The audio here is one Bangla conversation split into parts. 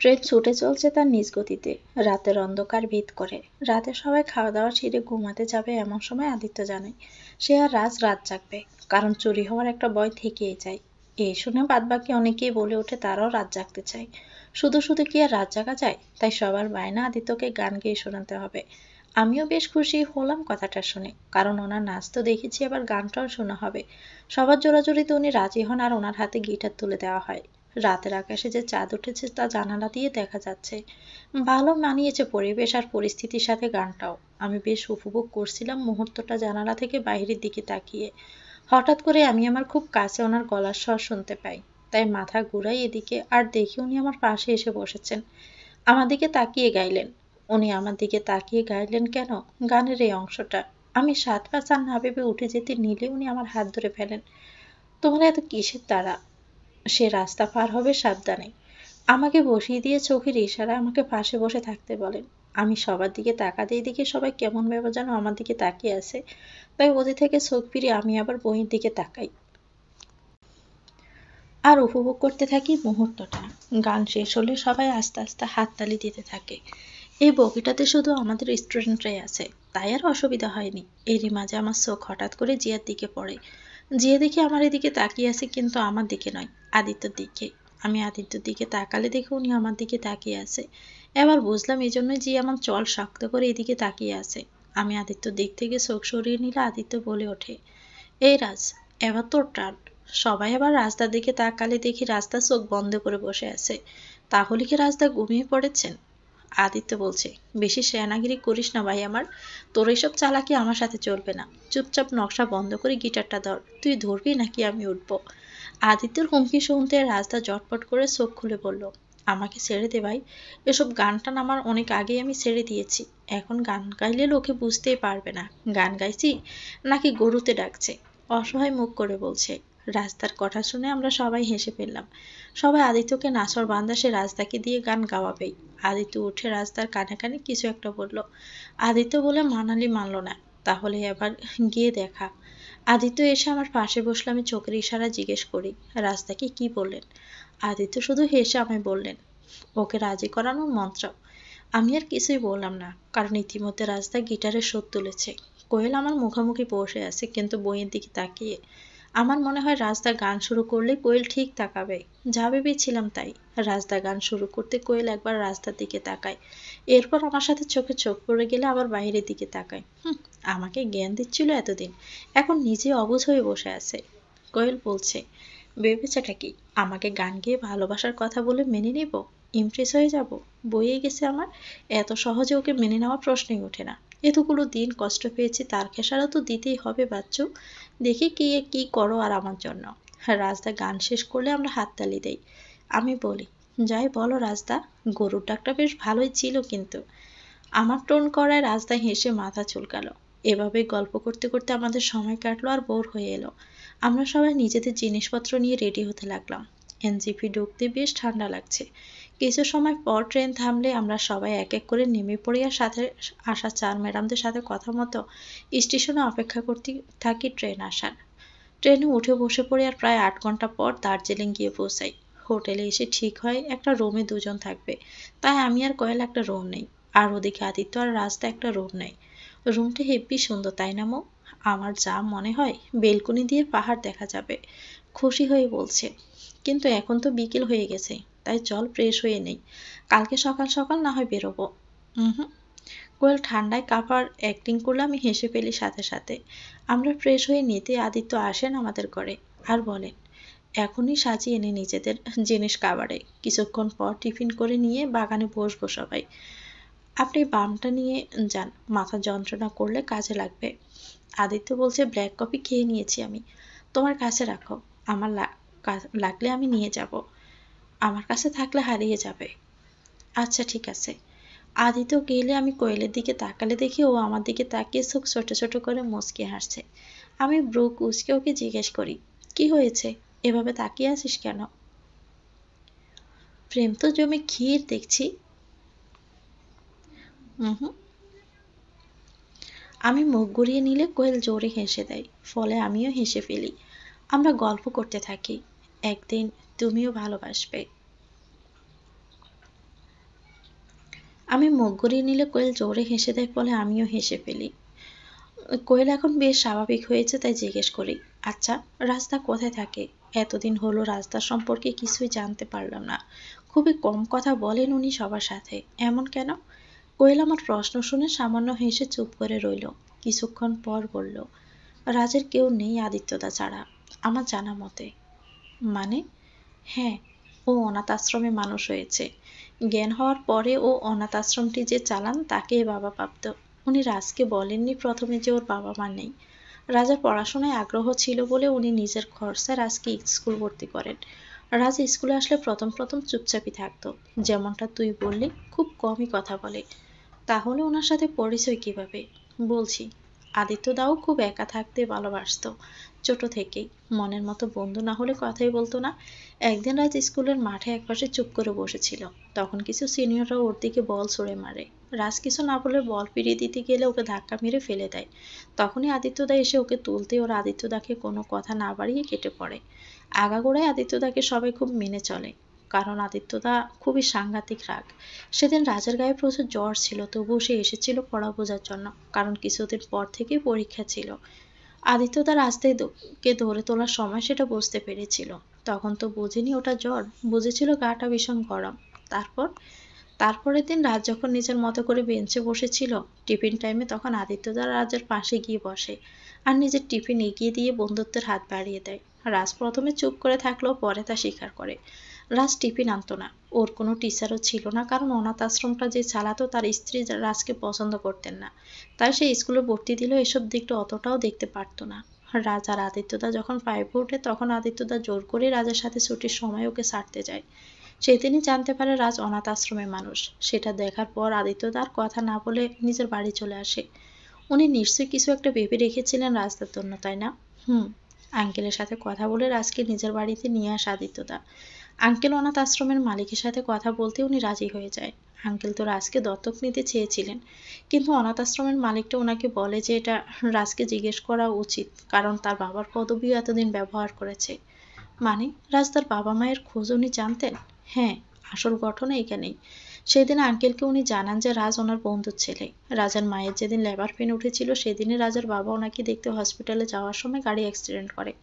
ট্রেন ছুটে চলছে তার নিজ গতিতে। রাতের অন্ধকার ভেদ করে। রাতে সবাই খাওয়া দাওয়া ছেড়ে ঘুমাতে যাবে এমন সময় আদিত্য জানে সে আর রাত জাগবে, কারণ চুরি হওয়ার একটা ভয় থেকেই যায়। এই শুনে বাদবাকি অনেকেই বলে ওঠে তারাও রাত জাগতে চায়। শুধু শুধু কি আর রাত জাগা যায়? তাই সবার বায়না আদিত্যকে গান গেয়ে শোনাতে হবে। আমিও বেশ খুশি হলাম কথাটা শুনে, কারণ ওনার নাচ তো দেখেছি, আবার গানটাও শোনা হবে। সবার জোরাজোরিতে উনি রাজি হন আর ওনার হাতে গিটার তুলে দেওয়া হয়। রাতের আকাশে যে চাঁদ উঠেছে তা জানালা দিয়ে দেখা যাচ্ছে। ভালো মানিয়েছে পরিবেশ আর পরিস্থিতির সাথে গানটাও। আমি বেশ উপভোগ করছিলাম মুহূর্তটা জানালা থেকে বাইরের দিকে তাকিয়ে। হঠাৎ করে আমি আমার খুব কাছে ওনার গলার স্বর শুনতে পাই। তাই মাথা ঘুরাই এদিকে আর দেখি উনি আমার পাশে এসে বসেছেন। আমার দিকে তাকিয়ে গাইলেন। উনি আমার দিকে তাকিয়ে গাইলেন কেন? গানের এই অংশটা। আমি ৭ পাঁচ আর না ভেবে উঠে যেতে নিলে উনি আমার হাত ধরে ফেলেন। তোমার এত কিসের তাড়া? সে রাস্তা পার হবে সাবধানে। আমাকে বসিয়ে দিয়ে চোখের ইশারায় আমাকে পাশে বসে থাকতে বলেন। আমি সবার দিকে তাকাতেই দেখি সবাই কেমন ভাবে যেন আমার দিকে তাকিয়ে আছে। তাই ওদের থেকে চোখ ফিরিয়ে আমি আবার বইয়ের দিকে তাকাই আর উপভোগ করতে থাকি মুহূর্তটা। গান শেষ হলে সবাই আস্তে আস্তে হাততালি দিতে থাকে। এই বগিটাতে শুধু আমাদের স্টুডেন্টরাই আছে, তাই আর অসুবিধা হয়নি। এরই মাঝে আমার চোখ হঠাৎ করে জিয়ার দিকে পড়ে। জিয়া দেখি আমার এদিকে তাকিয়ে আছে, কিন্তু আমার দিকে নয়, আদিত্যর দিকে। আমি আদিত্যর দিকে তাকালে দেখে উনি আমার দিকে তাকিয়ে আছে। এবার বুঝলাম এই জন্যই জিয়া আমার চল শক্ত করে এদিকে তাকিয়ে আছে। আমি আদিত্যর দিক থেকে চোখ সরিয়ে নিলে আদিত্য বলে ওঠে, এই রাজ, এবার তোর টান। সবাই আবার রাস্তার দিকে তাকালে দেখি রাস্তা চোখ বন্ধ করে বসে আছে। তাহলে কি রাস্তা ঘুমিয়ে পড়েছেন? আদিত্য বলছে, বেশি শেয়ানাগিরি করিস না ভাই আমার। তোর এইসব চালাকি আমার সাথে চলবে না। চুপচাপ নকশা বন্ধ করে গিটারটা ধর। তুই ধরবি নাকি আমি উঠবো? আদিত্যর হুমকি শুনতে রাস্তা জটপট করে চোখ খুলে বলল, আমাকে ছেড়ে দে ভাই। এসব গান টান আমার অনেক আগেই আমি ছেড়ে দিয়েছি। এখন গান গাইলে লোকে বুঝতেই পারবে না গান গাইছি নাকি গরুতে ডাকছে। অসহায় মুখ করে বলছে। রাস্তার কথা শুনে আমরা সবাই হেসে ফেললাম। সবাই আদিত্যকে নাছর বান্দা সে রাস্তাকে দিয়ে গান গাওয়াবেই। আদিত্য উঠে রাস্তার কানে কানে কিছু একটা বলল। আদিত্য বলে মানালি মানল না। তাহলে এবার গিয়ে দেখা। আদিত্য এসে আমার পাশে বসলে আমি চোখের ইশারা জিজ্ঞেস করি, রাস্তাকে কি বললেন? আদিত্য শুধু হেসে আমায় বললেন, ওকে রাজি করানোর মন্ত্র। আমি আর কিছুই বললাম না, কারণ ইতিমধ্যে রাস্তা গিটারের শোধ তুলেছে। কোয়েল আমার মুখোমুখি বসে আছে, কিন্তু বইয়ের দিকে তাকিয়ে। আমার মনে হয় রাজদা গান শুরু করলে কোয়েল ঠিক তাকাবে। যা ভেবেছিলাম তাই। রাজদা গান শুরু করতে কোয়েল একবার রাস্তার দিকে তাকায়, এরপর আমার সাথে চোখে চোখ পড়ে গেলে আবার বাইরের দিকে তাকায়। আমাকে জ্ঞান দিচ্ছিল এতদিন, এখন নিজে অবুঝ হয়ে বসে আছে। কোয়েল বলছে, ভেবেছেটা কি আমাকে গান গেয়ে ভালোবাসার কথা বলে মেনে নিব? ইমপ্রেস হয়ে যাব? বইয়ে গেছে আমার। এত সহজে ওকে মেনে নেওয়া প্রশ্নই ওঠে না। এতগুলো দিন কষ্ট পেয়েছি, তার খেসারও তো দিতেই হবে বাচ্চু। দেখি কি কি করো আর আমার জন্য। রাজদা গান শেষ করলে আমরা হাততালি দেই। আমি বলি, যাই বলো রাজদা, গরুর ডাকটা বেশ ভালোই ছিল কিন্তু। আমার টোন করায় রাজদা হেসে মাথা চুলকালো। এভাবে গল্প করতে করতে আমাদের সময় কাটলো আর বোর হয়ে এলো। আমরা সবাই নিজেদের জিনিসপত্র নিয়ে রেডি হতে লাগলাম। এনজিপি ঢুকতে বেশ ঠান্ডা লাগছে। কিছু সময় পর ট্রেন থামলে আমরা সবাই এক এক করে নেমে পড়ি আর সাথে আসা 4 ম্যাডামদের সাথে কথা মতো স্টেশনে অপেক্ষা করতে থাকি ট্রেন আসার। ট্রেনে উঠে বসে পড়ি আর প্রায় 8 ঘন্টা পর দার্জিলিং গিয়ে পৌঁছাই। হোটেলে এসে ঠিক হয় একটা রুমে দুজন থাকবে, তাই আমি আর কোয়েল একটা রুম নেই। আর ওদিকে আদিত্য আর রাস্তা একটা রুম নেই। রুমটা হেব্বি সুন্দর, তাই না মো? আমার যা মনে হয় বেলকনি দিয়ে পাহাড় দেখা যাবে। খুশি হয়ে বলছে, কিন্তু এখন তো বিকেল হয়ে গেছে, তাই চল ফ্রেশ হয়ে নেই। কালকে সকাল সকাল না হয় বেরোবো। হুম। কোয়েল ঠান্ডায় কাঁপার অ্যাক্টিং করলে আমি হেসে ফেলি সাথে সাথে। আমরা ফ্রেশ হয়ে নিতে আদিত্য আসেন আমাদের ঘরে আর বলেন, এখনই সাজিয়ে এনে নিজেদের জিনিস কাবারে। কিছুক্ষণ পর টিফিন করে নিয়ে বাগানে বসবো সবাই। আপনি বামটা নিয়ে যান, মাথা যন্ত্রণা করলে কাজে লাগবে। আদিত্য বলছে, ব্ল্যাক কফি খেয়ে নিয়েছি আমি, তোমার কাছে রাখো। আমার লাগলে আমি নিয়ে যাব। আমার কাছে থাকলে হারিয়ে যাবে। আচ্ছা ঠিক আছে। আদিত্য গেলে আমি কোয়েলের দিকে তাকালে দেখি ও আমার দিকে তাকিয়ে চোখ ছোট ছোট করে মুচকি হাসছে। আমি ব্রু কুঁচকে ওকে জিজ্ঞেস করি, কি হয়েছে, এভাবে তাকিয়ে আছিস কেন? প্রেম তো জমে ক্ষীর দেখছি। হুম। আমি মুখ ঘুরিয়ে নিলে কোয়েল জোরে হেসে দেয়, ফলে আমিও হেসে ফেলি। আমরা গল্প করতে থাকি, একদিন তুমিও ভালোবাসবে। আমি মুখ ঘুরিয়ে নিলে কোয়েল জোরে হেসে দেয়, বলে আমিও হেসে ফেলি। কোয়েল এখন বেশ স্বাভাবিক হয়েছে, তাই জিজ্ঞেস করি, আচ্ছা রাস্তা কোথায় থাকে? এতদিন হলো রাস্তার সম্পর্কে কিছুই জানতে পারলাম না। খুবই কম কথা বলেন উনি সবার সাথে, এমন কেন? কোয়েল আমার প্রশ্ন শুনে সামান্য হেসে চুপ করে রইল। কিছুক্ষণ পর বলল, রাজের কেউ নেই আদিত্যদা ছাড়া, আমার জানা মতে। মানে? হ্যাঁ, ও অনাথ আশ্রমে মানুষ হয়েছে। জ্ঞান হওয়ার পরে ও অনাথ আশ্রমটি যে চালান তাকে বাবা প্রাপ্ত। উনি রাজকে বলেননি প্রথমে যে ওর বাবা মা নেই। রাজার পড়াশোনায় আগ্রহ ছিল বলে উনি নিজের খরচায় রাজকে স্কুল ভর্তি করেন। রাজ স্কুলে আসলে প্রথম প্রথম চুপচাপই থাকতো, যেমনটা তুই বললি, খুব কমই কথা বলে। তাহলে ওনার সাথে পরিচয় কিভাবে? বলছি, আদিত্য দাও খুব একা থাকতে ভালোবাসতো ছোট থেকেই। মনের মতো বন্ধু না হলে কথাই বলতো না। একদিন রাত স্কুলের মাঠে একপাশে চুপ করে বসেছিল। তখন কিছু সিনিয়ররা ওর দিকে বল ছুড়ে মারে। রাজ কিছু না বলে বল ফিরিয়ে দিতে গেলে ওকে ধাক্কা মেরে ফেলে দেয়। তখনই আদিত্যদা এসে ওকে তুলতে ওর আদিত্যদাকে কোনো কথা না বাড়িয়ে কেটে পড়ে। আগাগোড়ায় আদিত্যদাকে সবাই খুব মেনে চলে, কারণ আদিত্যদা খুবই সাংঘাতিক রাগ। সেদিন রাজার গায়ে প্রচুর জ্বর ছিল, তবুও সে এসেছিল পড়া বোঝার জন্য, কারণ কিছুদিন পর থেকেই পরীক্ষা ছিল। আদিত্যদা রাস্তায় কে ধরে তোলার সময় সেটা বুঝতে পেরেছিল। তখন তো বুঝিনি ওটা জ্বর, বুঝেছিল গাটা ভীষণ গরম। তারপর তারপরের দিন রাজ যখন নিজের মতো করে বেঞ্চে বসেছিল টিফিন টাইমে, তখন আদিত্যদা রাজের পাশে গিয়ে বসে আর নিজের টিফিন এগিয়ে দিয়ে বন্ধুত্বের হাত বাড়িয়ে দেয়। রাজ প্রথমে চুপ করে থাকলেও পরে তা স্বীকার করে। রাজ টিফিন আনতো না, ওর কোনো টিচারও ছিল না, কারণ অনাথ আশ্রমটা যে চালাতো তার স্ত্রী রাজকে পছন্দ করতেন না। তাই সে স্কুলে ভর্তি দিলেও এসব দিকটা অতটাও দেখতে পারতো না। রাজ আর আদিত্যদা যখন 5-এ ওঠে তখন আদিত্যদা জোর করে রাজের সাথে ছুটির সময় ওকে ছাড়তে যায়। সেদিনই জানতে পারে রাজ অনাথ আশ্রমের মানুষ। সেটা দেখার পর আদিত্যদা আর কথা না বলে নিজের বাড়ি চলে আসে। উনি নিশ্চয়ই কিছু একটা ভেবে রেখেছিলেন রাজদার জন্য, তাই না? আঙ্কেলের সাথে কথা বলে রাজকে নিজের বাড়িতে নিয়ে আসে আদিত্যদা। আঙ্কেল অনাথ আশ্রমের মালিকের সাথে কথা বলতে উনি রাজি হয়ে যায়। আঙ্কেল তো রাজকে দত্তক নিতে চেয়েছিলেন, কিন্তু অনাথ আশ্রমের মালিকটা ওনাকে বলে যে এটা রাজকে জিজ্ঞেস করা উচিত, কারণ তার বাবার পদবিও এতদিন ব্যবহার করেছে। মানে রাজ তার বাবা মায়ের খোঁজ উনি জানতেন? হ্যাঁ, আসল ঘটনা এখানেই। সেদিন আঙ্কেলকে উনি জানান যে রাজ ওনার বন্ধুর ছেলে। রাজার মায়ের যেদিন লেবার পেন উঠেছিল সেদিনই রাজার বাবা ওনাকে দেখতে হসপিটালে যাওয়ার সময় গাড়ি অ্যাক্সিডেন্ট করে।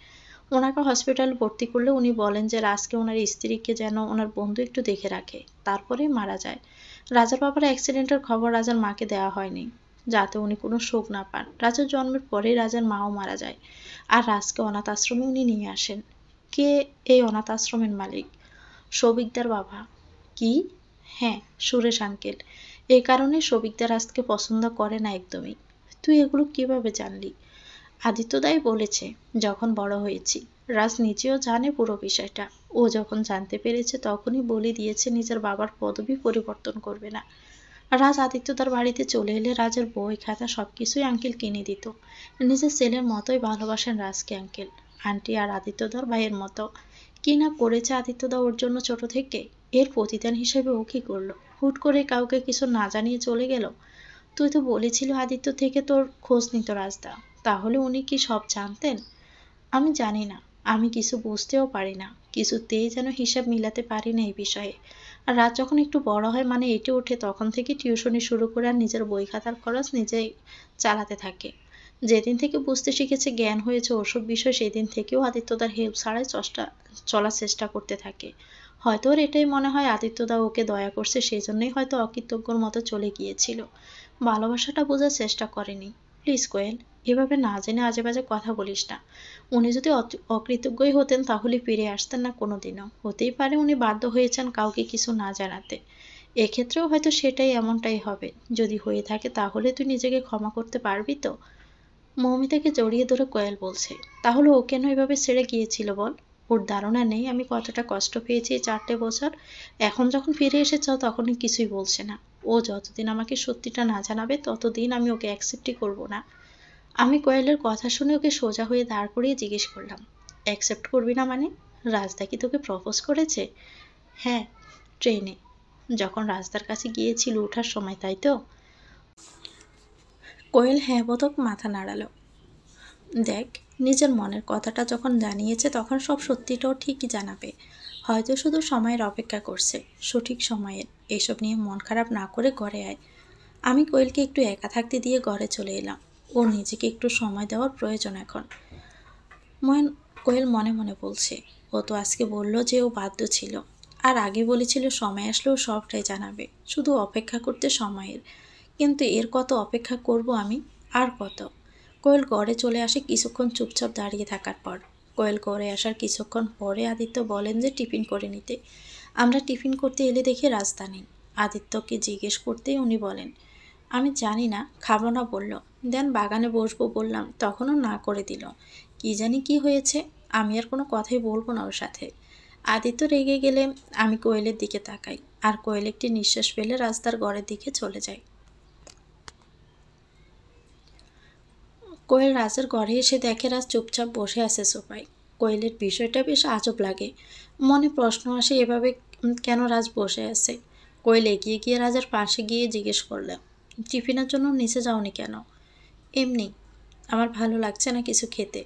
ওনাকে হসপিটালে ভর্তি করলে উনি বলেন যে রাজকে ওনার স্ত্রীকে যেন ওনার বন্ধু একটু দেখে রাখে, তারপরে মারা যায়। রাজার বাবার অ্যাক্সিডেন্টের খবর রাজার মাকে দেওয়া হয়নি, যাতে উনি কোনো শোক না পান। রাজার জন্মের পরেই রাজার মাও মারা যায়, আর রাজকে অনাথ আশ্রমে উনি নিয়ে আসেন। কে এই অনাথ আশ্রমের মালিক? সৌভিকদার বাবা। কি? হ্যাঁ, সুরেশ আঙ্কেল। এই কারণে সৌভিকদার রাজকে পছন্দ করে না একদমই। তুই এগুলো কিভাবে জানলি? আদিত্যদাই বলেছে যখন বড় হয়েছি। রাজ নিজেও জানে পুরো বিষয়টা। ও যখন জানতে পেরেছে তখনই বলে দিয়েছে নিজের বাবার পদবি পরিবর্তন করবে না। রাজ আদিত্যদার বাড়িতে চলে এলে রাজের বই খাতা সবকিছুই আঙ্কেল কিনে দিত। নিজের ছেলের মতোই ভালোবাসেন রাজকে আঙ্কেল। আন্টি আর আদিত্যদার ভাইয়ের মতো। কি না করেছে আদিত্যদা ওর জন্য ছোট থেকে, এর প্রতিদান হিসেবে ও কি করলো? হুট করে কাউকে কিছু না জানিয়ে চলে গেল। তুই তো বলেছিলি আদিত্য থেকে তোর খোঁজ নিত রাজদা, তাহলে উনি কি সব জানতেন? আমি জানি না, আমি কিছু বুঝতেও পারি না, কিছুতেই যেন হিসাব মিলাতে পারি না এই বিষয়ে। আর রাত যখন একটু বড় হয়, মানে এটে ওঠে, তখন থেকে টিউশনি শুরু করে আর নিজের বই খাতার খরচ নিজেই চালাতে থাকে। যেদিন থেকে বুঝতে শিখেছে, জ্ঞান হয়েছে ওসব বিষয়, সেদিন থেকেও আদিত্যদার হেল্প ছাড়াই চলার চেষ্টা করতে থাকে। হয়তো ওর এটাই মনে হয় আদিত্যদা ওকে দয়া করছে, সেই জন্যই হয়তো অকৃতজ্ঞর মতো চলে গিয়েছিল, ভালোবাসাটা বোঝার চেষ্টা করেনি। প্লিজ কোয়েল, এভাবে না জেনে আজে বাজে কথা বলিস না। উনি যদি অকৃতজ্ঞই হতেন তাহলে ফিরে আসতেন না কোনোদিনও। হতেই পারে উনি বাধ্য হয়েছেন কাউকে কিছু না জানাতে। এক্ষেত্রেও হয়তো সেটাই এমনটাই হবে। যদি হয়ে থাকে তাহলে তুই নিজেকে ক্ষমা করতে পারবি তো? মৌমিতাকে জড়িয়ে ধরে কোয়েল বলছে, তাহলে ও কেন এভাবে ছেড়ে গিয়েছিল বল? ওর ধারণা নেই আমি কতটা কষ্ট পেয়েছি এই 4টে বছর। এখন যখন ফিরে এসেছ তখনই কিছুই বলছে না। ও যতদিন আমাকে সত্যিটা না জানাবে ততদিন আমি ওকে অ্যাকসেপ্টই করবো না। আমি কোয়েলের কথা শুনে ওকে সোজা হয়ে দাঁড় করিয়ে জিজ্ঞেস করলাম, অ্যাকসেপ্ট করবি না মানে? রাজদা কি তোকে প্রপোজ করেছে? হ্যাঁ, ট্রেনে, যখন রাজদার কাছে গিয়েছিল ওঠার সময়, তাই তো? কোয়েল হ্যাঁ বোধক মাথা নাড়ালো। দেখ, নিজের মনের কথাটা যখন জানিয়েছে তখন সব সত্যিটাও ঠিকই জানাবে। হয়তো শুধু সময়ের অপেক্ষা করছে, সঠিক সময়ের। এসব নিয়ে মন খারাপ না করে ঘরে আয়। আমি কোয়েলকে একটু একা থাকতে দিয়ে ঘরে চলে এলাম। ওর নিজেকে একটু সময় দেওয়ার প্রয়োজন এখন। কোয়েল মনে মনে বলছে, ও তো আজকে বলল যে ও বাধ্য ছিল, আর আগে বলেছিল সময় আসলেও সবটাই জানাবে, শুধু অপেক্ষা করতে সময়ের। কিন্তু এর কত অপেক্ষা করব আমি, আর কত। কোয়েল ঘরে চলে আসে কিছুক্ষণ চুপচাপ দাঁড়িয়ে থাকার পর। কোয়েল ঘরে আসার কিছুক্ষণ পরে আদিত্য বলেন যে টিফিন করে নিতে। আমরা টিফিন করতে এলে দেখি রাস্তা নেই। আদিত্যকে জিজ্ঞেস করতেই উনি বলেন, আমি জানি না, খাবো না বলল। দেন বাগানে বসবো বললাম, তখনও না করে দিল। কি জানি কি হয়েছে, আমি আর কোনো কথাই বলবো না ওর সাথে। আদিত্য রেগে গেলে আমি কোয়েলের দিকে তাকাই, আর কোয়েল একটি নিঃশ্বাস ফেলে রাস্তার ঘরের দিকে চলে যায়। কোয়েল রাজের ঘরে এসে দেখে রাজ চুপচাপ বসে আছে সোফায়। কোয়েলের বিষয়টা বেশ আজব লাগে। মনে প্রশ্ন আসে, এভাবে কেন রাজ বসে আছে। কোয়েল এগিয়ে গিয়ে রাজের পাশে গিয়ে জিজ্ঞেস করলে, টিফিনের জন্য নিচে যাওনি কেন? এমনি, আমার ভালো লাগছে না কিছু খেতে।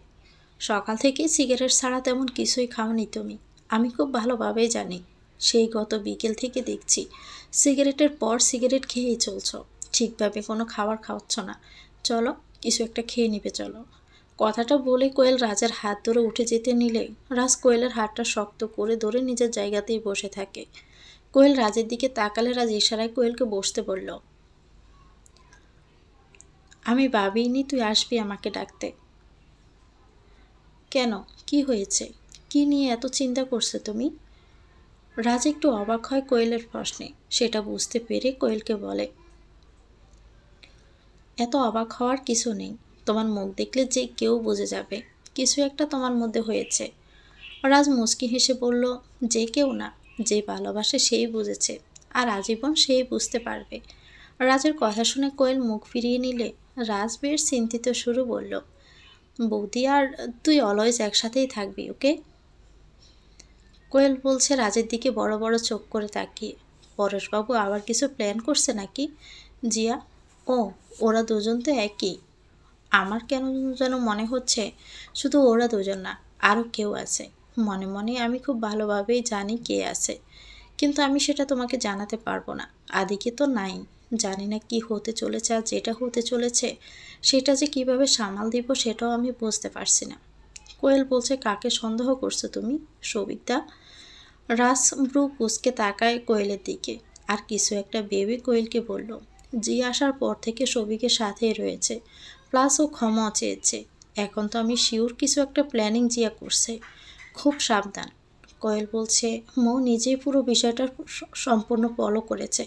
সকাল থেকে সিগারেট ছাড়া তেমন কিছুই খাওনি তুমি। আমি খুব ভালোভাবেই জানি, সেই গত বিকেল থেকে দেখছি সিগারেটের পর সিগারেট খেয়েই চলছ, ঠিকভাবে কোনো খাবার খাওয়াচ্ছ না। চলো, কিছু একটা খেয়ে নিবে চলো। কথাটা বলে কোয়েল রাজের হাত ধরে উঠে যেতে নিলে রাজ কোয়েলের হাতটা শক্ত করে ধরে নিজের জায়গাতেই বসে থাকে। কোয়েল রাজের দিকে তাকালে রাজ ইশারায় কোয়েলকে বসতে বলল, আমি ভাবিনি তুই আসবি আমাকে ডাকতে। কেন, কি হয়েছে? কি নিয়ে এত চিন্তা করছো তুমি? রাজ একটু অবাক হয় কোয়েলের প্রশ্নে। সেটা বুঝতে পেরে কোয়েলকে বলে, এত অবাক হওয়ার কিছু নেই। তোমার মুখ দেখলে যে কেউ বুঝে যাবে কিছু একটা তোমার মধ্যে হয়েছে। রাজ মুচকি হেসে বলল, যে কেউ না, যে ভালোবাসে সেই বুঝেছে, আর আজীবন সেই বুঝতে পারবে। রাজের কথা শুনে কোয়েল মুখ ফিরিয়ে নিলে রাজ বেশ চিন্তিত সুরে বলল, বৌদি আর তুই অলওয়েজ একসাথেই থাকবি, ওকে? কোয়েল বলছে রাজের দিকে বড় বড় চোখ করে তাকিয়ে, পরেশবাবু আবার কিছু প্ল্যান করছে নাকি? জিয়া, ও, ওরা দুজন তো একই। আমার কেন যেন মনে হচ্ছে শুধু ওরা দুজন না, আরও কেউ আছে। মনে মনে আমি খুব ভালোভাবেই জানি কে আছে, কিন্তু আমি সেটা তোমাকে জানাতে পারবো না। আদিকে তো নাই, জানি না কি হতে চলেছে, আর যেটা হতে চলেছে সেটা যে কিভাবে সামাল দিব সেটাও আমি বুঝতে পারছি না। কোয়েল বলছে, কাকে সন্দেহ করছো তুমি? সবিকদা? রাজ ব্রু কুচকে তাকায় কোয়েলের দিকে, আর কিছু একটা ভেবে কোয়েলকে বলল, জি আসার পর থেকে সবিকের সাথেই রয়েছে, প্লাস ও ক্ষমাও চেয়েছে। এখন তো আমি শিওর কিছু একটা প্ল্যানিং জিয়া করছে, খুব সাবধান। কোয়েল বলছে, মৌ নিজেই পুরো বিষয়টা সম্পূর্ণ ফলো করেছে,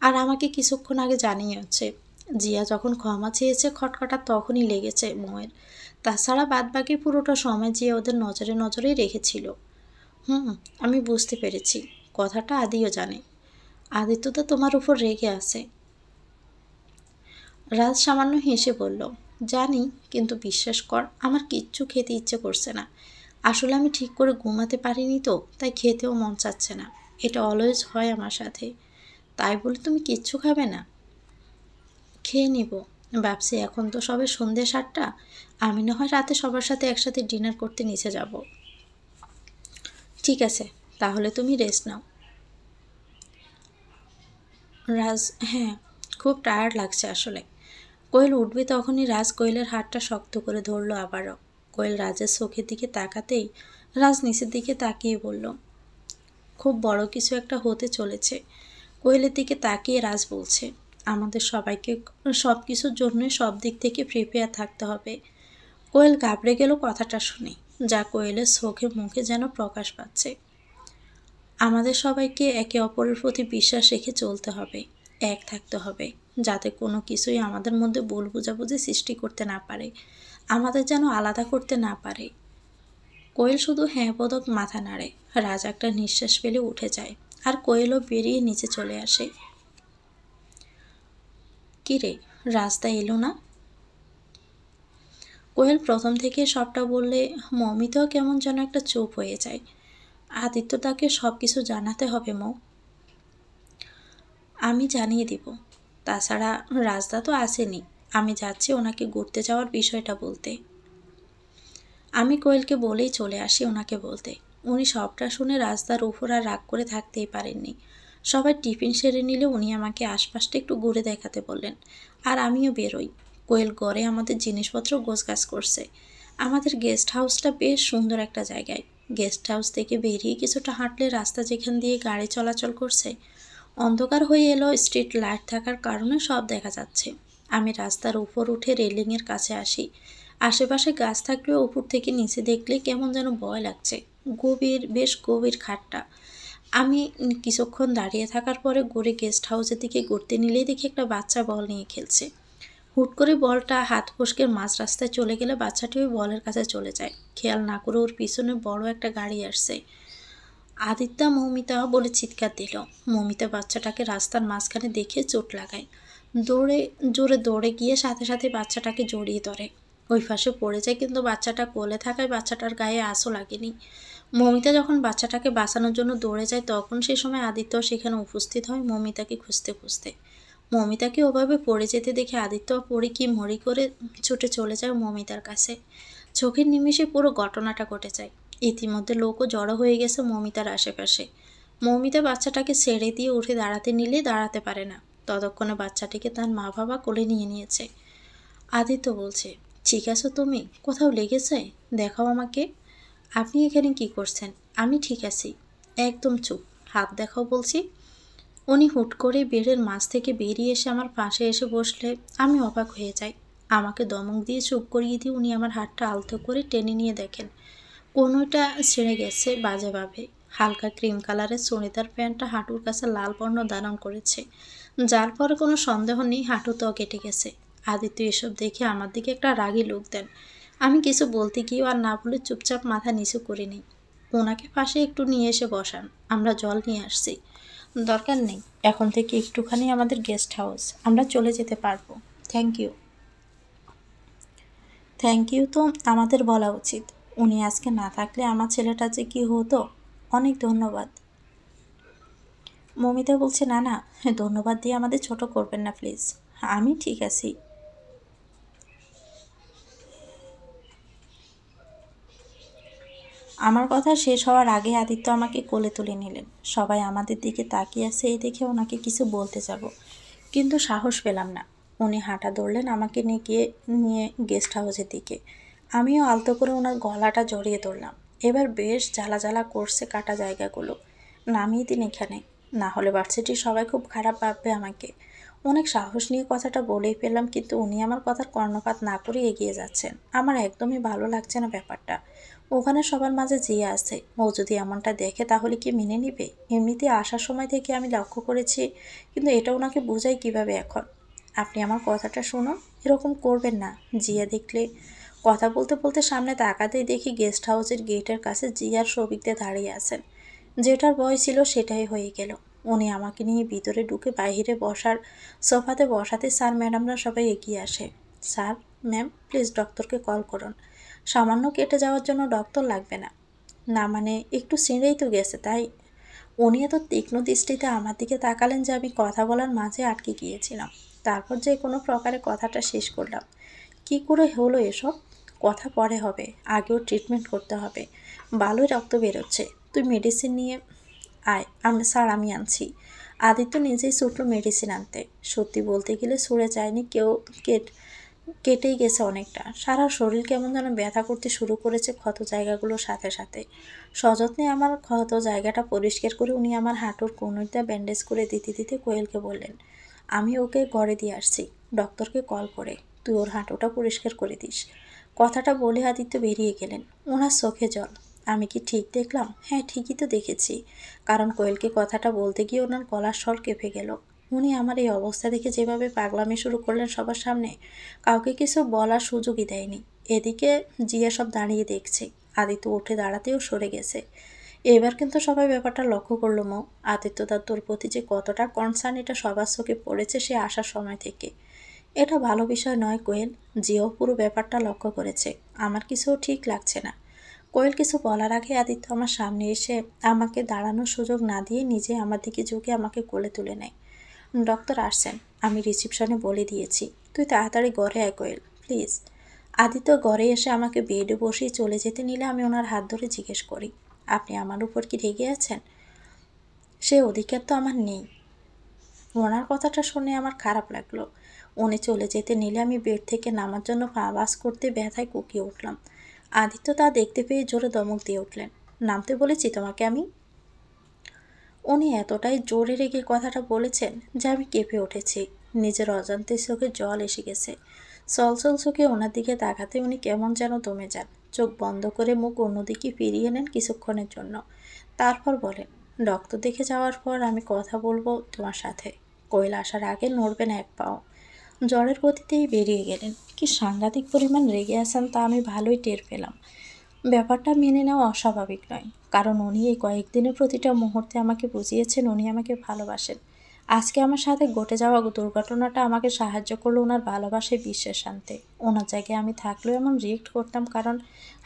আর আমাকে কিছুক্ষণ আগে জানিয়েছে। জিয়া যখন ক্ষমা চেয়েছে খটখটা তখনই লেগেছে মৌয়ের। তাছাড়া বাদবাকি পুরোটা সময় জিয়া ওদের নজরে নজরেই রেখেছিল। আমি বুঝতে পেরেছি। কথাটা আদিও জানে। আদিত্য তো তোমার উপর রেগে আছে। রাজ সামান্য হেসে বলল, জানি, কিন্তু বিশ্বাস কর আমার কিচ্ছু খেতে ইচ্ছে করছে না। আসলে আমি ঠিক করে ঘুমাতে পারিনি তো, তাই খেতেও মন চাচ্ছে না। এটা অলওয়েজ হয় আমার সাথে। তাই বলে তুমি কিচ্ছু খাবে না? খেয়ে নিব ভাবছি, এখন তো সবে সন্ধ্যে 7টা। আমি না হয় রাতে সবার সাথে একসাথে ডিনার করতে নিচে যাব। ঠিক আছে, তাহলে তুমি রেস্ট নাও। রাজ, হ্যাঁ, খুব টায়ার্ড লাগছে আসলে। কোয়েল উঠবে তখনই রাজ কোয়েলের হাতটা শক্ত করে ধরল আবারও। কোয়েল রাজের চোখের দিকে তাকাতেই রাজ নিচের দিকে তাকিয়ে বলল, খুব বড় কিছু একটা হতে চলেছে। কোয়েলের দিকে তাকিয়ে রাজ বলছে, আমাদের সবাইকে সব কিছুর জন্য সব দিক থেকে প্রিপেয়ার থাকতে হবে। কোয়েল ঘাবড়ে গেল কথাটা শুনে, যা কোয়েলের চোখে মুখে যেন প্রকাশ পাচ্ছে। আমাদের সবাইকে একে অপরের প্রতি বিশ্বাস রেখে চলতে হবে, এক থাকতে হবে, যাতে কোনো কিছুই আমাদের মধ্যে ভুল বোঝাবুঝি সৃষ্টি করতে না পারে, আমাদের যেন আলাদা করতে না পারে। কোয়েল শুধু হ্যাঁ পদক মাথা নাড়ে। রাজ একটা নিঃশ্বাস ফেলে উঠে যায়, আর কোয়েলও বেরিয়ে নিচে চলে আসে। কিরে, রাস্তা এলো না? কোয়েল প্রথম থেকে সবটা বললে মমিতাও কেমন যেন একটা চুপ হয়ে যায়। আদিত্য তাকে সব কিছু জানাতে হবে মৌ। আমি জানিয়ে দিব। তাছাড়া রাজদা তো আসেনি, আমি যাচ্ছি ওনাকে ঘুরতে যাওয়ার বিষয়টা বলতে। আমি কোয়েলকে বলেই চলে আসি ওনাকে বলতে। উনি সবটা শুনে রাস্তার উপর আর রাগ করে থাকতেই পারেননি। সবাই টিফিন সেরে নিলে উনি আমাকে আশপাশটা একটু ঘুরে দেখাতে বললেন, আর আমিও বেরোই। কোয়েল ঘরে আমাদের জিনিসপত্র গোছগাছ করছে। আমাদের গেস্ট হাউসটা বেশ সুন্দর একটা জায়গায়। গেস্ট হাউস থেকে বেরিয়ে কিছুটা হাঁটলে রাস্তা যেখান দিয়ে গাড়ি চলাচল করছে অন্ধকার হয়ে এলো, স্ট্রিট লাইট থাকার কারণে সব দেখা যাচ্ছে। আমি রাস্তার উপর উঠে রেলিংয়ের কাছে আসি। আশেপাশে গাছ থাকলেও উপর থেকে নিচে দেখলে কেমন যেন ভয় লাগছে। বেশ গভীর খাটটা। আমি কিছুক্ষণ দাঁড়িয়ে থাকার পরে ঘুরে গেস্ট হাউসের দিকে ঘুরতে নিলেই দেখি একটা বাচ্চা বল নিয়ে খেলছে। হুট করে বলটা হাত ফসকে মাঝ রাস্তায় চলে গেলে বাচ্চাটি ওই বলের কাছে চলে যায়। খেয়াল না করে ওর পিছনে বড় একটা গাড়ি আসছে। আদিত্যা, মৌমিতা বলে চিৎকার দিল। মৌমিতা বাচ্চাটাকে রাস্তার মাঝখানে দেখে চোট লাগায়। জোরে দৌড়ে গিয়ে সাথে সাথে বাচ্চাটাকে জড়িয়ে ধরে। ওই পাশে পড়ে যায়, কিন্তু বাচ্চাটা কোলে থাকায় বাচ্চাটার গায়ে আঁচও লাগেনি। মৌমিতা যখন বাচ্চাটাকে বাঁচানোর জন্য দৌড়ে যায় তখন সে সময় আদিত্য সেখানে উপস্থিত হয় মৌমিতাকে খুঁজতে খুঁজতে। মৌমিতাকে ওভাবে পড়ে যেতে দেখে আদিত্য পড়ে কি মরি করে ছুটে চলে যায় মৌমিতার কাছে। চোখের নিমেষে পুরো ঘটনাটা ঘটে যায়। ইতিমধ্যে লোকও জড়ো হয়ে গেছে মৌমিতার আশেপাশে। মৌমিতা বাচ্চাটাকে ছেড়ে দিয়ে উঠে দাঁড়াতে নিলে দাঁড়াতে পারে না। ততক্ষণে বাচ্চাটিকে তার মা বাবা কোলে নিয়ে নিয়েছে। আদিত্য বলছে, ঠিক আছো তুমি? কোথাও লেগেছে? দেখাও আমাকে। আপনি এখানে কি করছেন? আমি ঠিক আছি। একদম চুপ, হাত দেখাও বলছি। উনি হুট করে বেডের মাঝ থেকে বেরিয়ে এসে আমার পাশে এসে বসলে আমি অবাক হয়ে যাই। আমাকে দমক দিয়ে চুপ করিয়ে দিয়ে উনি আমার হাতটা আলতো করে টেনে নিয়ে দেখেন কোনোটা ছিঁড়ে গেছে বাজেভাবে। হালকা ক্রিম কালারের চুড়িদার প্যান্টটা হাঁটুর কাছে লাল বর্ণ ধারণ করেছে, যার পরে কোনো সন্দেহ নেই হাঁটুতেও কেটে গেছে। আদিত্য এসব দেখে আমার দিকে একটা রাগী লোক দেন। আমি কিছু বলতে গিয়েও আর না বলে চুপচাপ মাথা নিচু করে নিই। ওনাকে পাশে একটু নিয়ে এসে বসান, আমরা জল নিয়ে আসছি। দরকার নেই, এখন থেকে একটুখানি আমাদের গেস্ট হাউস, আমরা চলে যেতে পারবো। Thank you. থ্যাংক ইউ তো আমাদের বলা উচিত। উনি আজকে না থাকলে আমার ছেলেটা যে কি হতো। অনেক ধন্যবাদ। মমিতা বলছে, না না, ধন্যবাদ দিয়ে আমাদের ছোট করবেন না প্লিজ। আমি ঠিক আছি। আমার কথা শেষ হওয়ার আগে আদিত্য আমাকে কোলে তুলে নিলেন। সবাই আমাদের দিকে তাকিয়ে আছে, এই দেখে ওনাকে কিছু বলতে যাব, কিন্তু সাহস পেলাম না। উনি হাঁটা ধরলেন আমাকে নিয়ে গেস্ট হাউসের দিকে। আমিও আলতো করে ওনার গলাটা জড়িয়ে ধরলাম। এবার বেশ জ্বালা জ্বালা করছে কাটা জায়গাগুলো। নামিয়ে দিন এখানে, না হলে ভার্সিটির সবাই খুব খারাপ ভাববে আমাকে। অনেক সাহস নিয়ে কথাটা বলেই পেলাম, কিন্তু উনি আমার কথার কর্ণপাত না করে এগিয়ে যাচ্ছেন। আমার একদমই ভালো লাগছে না ব্যাপারটা। ওখানে সবার মাঝে জিয়া আছে, ও যদি এমনটা দেখে তাহলে কি মেনে নিবে? এমনিতে আসার সময় থেকে আমি লক্ষ্য করেছি, কিন্তু এটা ওনাকে বোঝাই কিভাবে এখন? আপনি আমার কথাটা শুনুন, এরকম করবেন না। জিয়া দেখলে। কথা বলতে বলতে সামনে তাকাতেই দেখি গেস্ট হাউসের গেটের কাছে জিয়ার সবিকতে দাঁড়িয়ে আছেন। যেটার ভয় ছিল সেটাই হয়ে গেল। উনি আমাকে নিয়ে ভিতরে ঢুকে বাইরে বসার সোফাতে বসাতে স্যার ম্যাডামরা সবাই এগিয়ে আসে। স্যার, ম্যাম, প্লিজ ডক্টরকে কল করুন। সামান্য কেটে যাওয়ার জন্য ডক্টর লাগবে না। না মানে একটু ছিঁড়েই তো গেছে তাই। উনি এত তীক্ষ্ণ দৃষ্টিতে আমার দিকে তাকালেন যে আমি কথা বলার মাঝে আটকে গিয়েছিলাম। তারপর যে কোনো প্রকারে কথাটা শেষ করলাম। কি করে হলো এসব? কথা পরে হবে, আগেও ট্রিটমেন্ট করতে হবে। ভালোই রক্ত বেরোচ্ছে, তুই মেডিসিন নিয়ে আয়। স্যার, আমি আনছি। আদিত্য নিজেই ছুটল মেডিসিন আনতে। সত্যি বলতে গেলে সরে যায়নি, কেটেই গেছে অনেকটা। সারা শরীর কেমন যেন ব্যথা করতে শুরু করেছে ক্ষত জায়গাগুলোর সাথে সাথে। সযত্নে আমার ক্ষত জায়গাটা পরিষ্কার করে উনি আমার হাঁটুর কনুইটা ব্যান্ডেজ করে দিতে দিতে কোয়েলকে বললেন, আমি ওকে ঘরে দিয়ে আসছি, ডক্টরকে কল করে তুই ওর হাঁটুটা পরিষ্কার করে দিস। কথাটা বলে আদিত্য বেরিয়ে গেলেন। ওনার চোখে জল। আমি কি ঠিক দেখলাম? হ্যাঁ, ঠিকই তো দেখেছি, কারণ কোয়েলকে কথাটা বলতে গিয়ে ওনার গলার স্বর কেঁপে গেল। উনি আমার এই অবস্থা দেখে যেভাবে পাগলামি শুরু করলেন সবার সামনে, কাউকে কিছু বলার সুযোগই দেয়নি। এদিকে জিয়া সব দাঁড়িয়ে দেখছে। আদিত্য উঠে দাঁড়াতেও সরে গেছে। এবার কিন্তু সবাই ব্যাপারটা লক্ষ্য করলো। আদিত্য তার তোর প্রতি যে কতটা কনসার্ন এটা সবার চোখে পড়েছে সে আসার সময় থেকে। এটা ভালো বিষয় নয় কোয়েল। জিয়াও পুরো ব্যাপারটা লক্ষ্য করেছে। আমার কিছুও ঠিক লাগছে না। কোয়েল কিছু বলার আগে আদিত্য আমার সামনে এসে আমাকে দাঁড়ানোর সুযোগ না দিয়ে নিজে আমার দিকে ঝুঁকে আমাকে কোলে তুলে নেয়। ডক্টর আসছেন, আমি রিসিপশনে বলে দিয়েছি। তুই তাড়াতাড়ি ঘরে আয় কোয়েল, প্লিজ। আদিত্য ঘরে এসে আমাকে বেডে বসিয়ে চলে যেতে নিলে আমি ওনার হাত ধরে জিজ্ঞেস করি, আপনি আমার উপর কি রেগে আছেন? সে অধিকার তো আমার নেই। ওনার কথাটা শুনে আমার খারাপ লাগলো। উনি চলে যেতে নিলে আমি বেড থেকে নামার জন্য পা বাস করতে ব্যথায় কুঁকিয়ে উঠলাম। আদিত্য তা দেখতে পেয়ে জোরে দমক দিয়ে উঠলেন, নামতে বলেছি তোমাকে আমি। উনি এতটাই জোরে রেগে কথাটা বলেছেন যে আমি কেঁপে উঠেছি। নিজের অজান্তে চোখে জল এসে গেছে। চলচল চোখে ওনার দিকে তাকাতে উনি কেমন যেন দমে যান। চোখ বন্ধ করে মুখ অন্যদিকে ফিরিয়ে নেন কিছুক্ষণের জন্য। তারপর বলেন, ডক্টর দেখে যাওয়ার পর আমি কথা বলবো তোমার সাথে। কোয়েল আসার আগে নড়বেন এক পাও। জ্বরের গতিতেই বেরিয়ে গেলেন। কি সাংঘাতিক পরিমাণ রেগে আছেন তা আমি ভালোই টের পেলাম। ব্যাপারটা মেনে নেওয়া অস্বাভাবিক নয়, কারণ উনি এই কয়েকদিনের প্রতিটা মুহূর্তে আমাকে বুঝিয়েছেন উনি আমাকে ভালোবাসেন। আজকে আমার সাথে ঘটে যাওয়া দুর্ঘটনাটা আমাকে সাহায্য করলো ওনার ভালোবাসায় বিশ্বাস আনতে। ওনার জায়গায় আমি থাকলেও এমন রিয়েক্ট করতাম, কারণ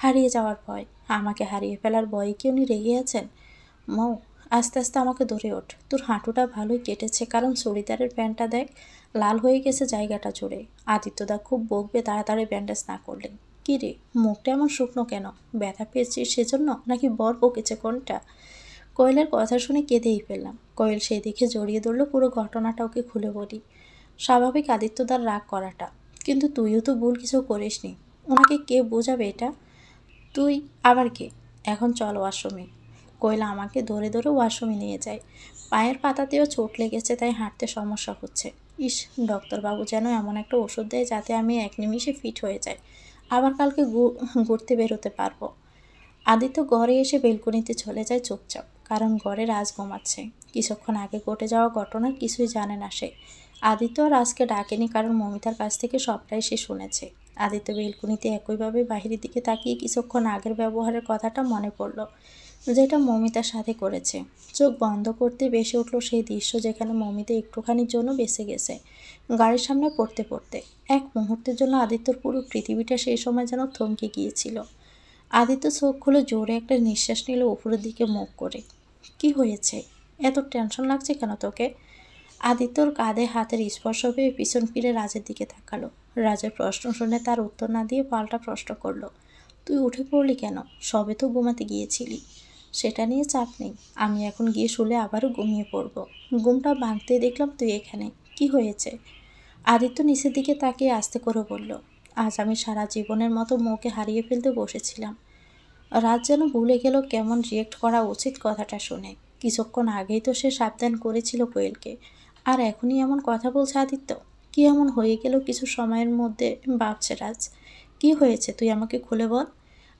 হারিয়ে যাওয়ার ভয়। আমাকে হারিয়ে ফেলার ভয়ে কি উনি রেগে আছেন? মৌ, আস্তে আস্তে আমাকে ধরে ওঠ। তোর হাঁটুটা ভালোই কেটেছে, কারণ চুড়িদারের প্যান্টটা দেখ, লাল হয়ে গেছে জায়গাটা জুড়ে। আদিত্যদা খুব বকবে তাড়াতাড়ি ব্যান্ডেজ না করলে। কী রে, মুখটা এমন শুকনো কেন? ব্যথা পেয়েছিস সেজন্য, নাকি বর বকেছে কোনটা? কোয়েলের কথা শুনে কেঁদেই ফেললাম। কোয়েল সেই দিকে জড়িয়ে ধরলো। পুরো ঘটনাটা ওকে খুলে বলি। স্বাভাবিক আদিত্যদার রাগ করাটা, কিন্তু তুইও তো ভুল কিছু করিসনি। ওনাকে কে বোঝাবে এটা? তুই আবার কে? এখন চল ওয়াশরুমে। কোয়েল আমাকে ধরে ধরে ওয়াশরুমে নিয়ে যায়। পায়ের পাতাতেও চোট লেগেছে, তাই হাঁটতে সমস্যা হচ্ছে। ইস, ডক্টরবাবু যেন এমন একটা ওষুধ দেয় যাতে আমি এক নিমিষে ফিট হয়ে যাই, আবার কালকে ঘুরতে বেরোতে পারবো। আদিত্য ঘরে এসে বেলকনিতে চলে যায় চুপচাপ, কারণ ঘরে রাজ ঘুমাচ্ছে। কিছুক্ষণ আগে ঘটে যাওয়া ঘটনার কিছুই জানে না সে। আদিত্য রাজকে ডাকেনি, কারণ মমিতার কাছ থেকে সবটাই সে শুনেছে। আদিত্য বেলকনিতে একইভাবে বাহিরের দিকে তাকিয়ে কিছুক্ষণ আগের ব্যবহারের কথাটা মনে পড়ল, যেটা মমিতার সাথে করেছে। চোখ বন্ধ করতে বেসে উঠল সেই দৃশ্য, যেখানে মমিতা একটুখানির জন্য বেঁচে গেছে গাড়ির সামনে পড়তে পড়তে। এক মুহূর্তের জন্য আদিত্যর পুরো পৃথিবীটা সেই সময় যেন থমকে গিয়েছিল। আদিত্য চোখ খুলে জোরে একটা নিঃশ্বাস নিল উপরের দিকে মুখ করে। কি হয়েছে? এত টেনশন লাগছে কেন তোকে? আদিত্যর কাঁধে হাতের স্পর্শ পেয়ে পিছন ফিরে রাজের দিকে তাকালো। রাজের প্রশ্ন শুনে তার উত্তর না দিয়ে পাল্টা প্রশ্ন করলো, তুই উঠে পড়লি কেন? সবে তো ঘুমাতে গিয়েছিলি। সেটা নিয়ে চাপ নেই, আমি এখন গিয়ে শুলে আবারও ঘুমিয়ে পড়ব। ঘুমটা ভাঙতেই দেখলাম তুই এখানে। কি হয়েছে? আদিত্য নিচের দিকে তাকিয়ে আস্তে করে বলল, আজ আমি সারা জীবনের মতো মৌকে হারিয়ে ফেলতে বসেছিলাম। রাত যেন ভুলে গেল কেমন রিয়েক্ট করা উচিত কথাটা শুনে। কিছুক্ষণ আগেই তো সে সাবধান করেছিল কোয়েলকে, আর এখনই এমন কথা বলছে আদিত্য। কি এমন হয়ে গেল কিছু সময়ের মধ্যে? ভাবছে রাজ। কি হয়েছে তুই আমাকে খুলে বল।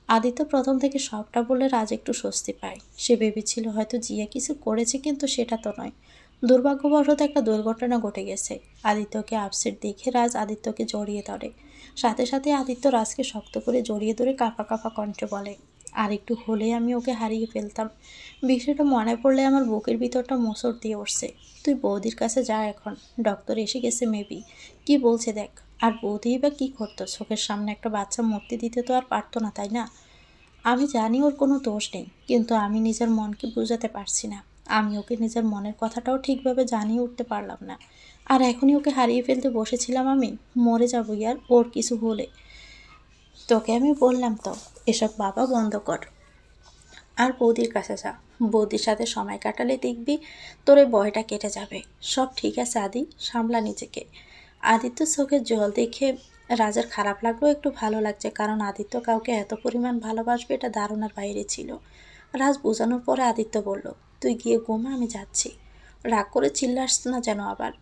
আদিত্য প্রথম থেকে সবটা বলে রাজ একটু স্বস্তি পায়। সে ভেবেছিল হয়তো জিয়া কিছু করেছে, কিন্তু সেটা তো নয়। দুর্ভাগ্যবশত একটা দুর্ঘটনা ঘটে গেছে। আদিত্যকে আপসেট দেখে রাজ আদিত্যকে জড়িয়ে ধরে। সাথে সাথে আদিত্য রাজকে শক্ত করে জড়িয়ে ধরে কাঁপা কাঁপা কণ্ঠে বলে, আর একটু হলেই আমি ওকে হারিয়ে ফেলতাম। বিষয়টা মনে পড়লে আমার বুকের ভিতরটা মোচড় দিয়ে উঠছে। তুই বৌদির কাছে যা এখন, ডক্টর এসে গেছে মেবি। কি বলছে দেখ। আর বৌদিই বা কী করতো? চোখের সামনে একটা বাচ্চা মূর্তি দিতে তো আর পারতো না, তাই না? আমি জানি ওর কোনো দোষ নেই, কিন্তু আমি নিজের মনকে বোঝাতে পারছি না। আমি ওকে নিজের মনের কথাটাও ঠিকভাবে জানিয়ে উঠতে পারলাম না। আর এখনই ওকে হারিয়ে ফেলতে বসেছিলাম আমি। মরে যাবো ইয়ার ওর কিছু হলে। তোকে আমি বললাম তো, এসব বাবা বন্ধ কর, আর বৌদির কাছে যা। বৌদির সাথে সময় কাটালে দেখবি তোর এই ভয়টা কেটে যাবে। সব ঠিক আছে আদি, সামলা নিজেকে। আদিত্য চোখের জল দেখে রাজার খারাপ লাগলো, একটু ভালো লাগছে, কারণ আদিত্য কাউকে এত পরিমাণ ভালোবাসবে এটা ধারণার বাইরে ছিল। রাজ বোঝানোর পরে আদিত্য বলল, তুই গিয়ে ঘুমা, আমি যাচ্ছি। রাগ করে চিল্লাস না যেন আবার।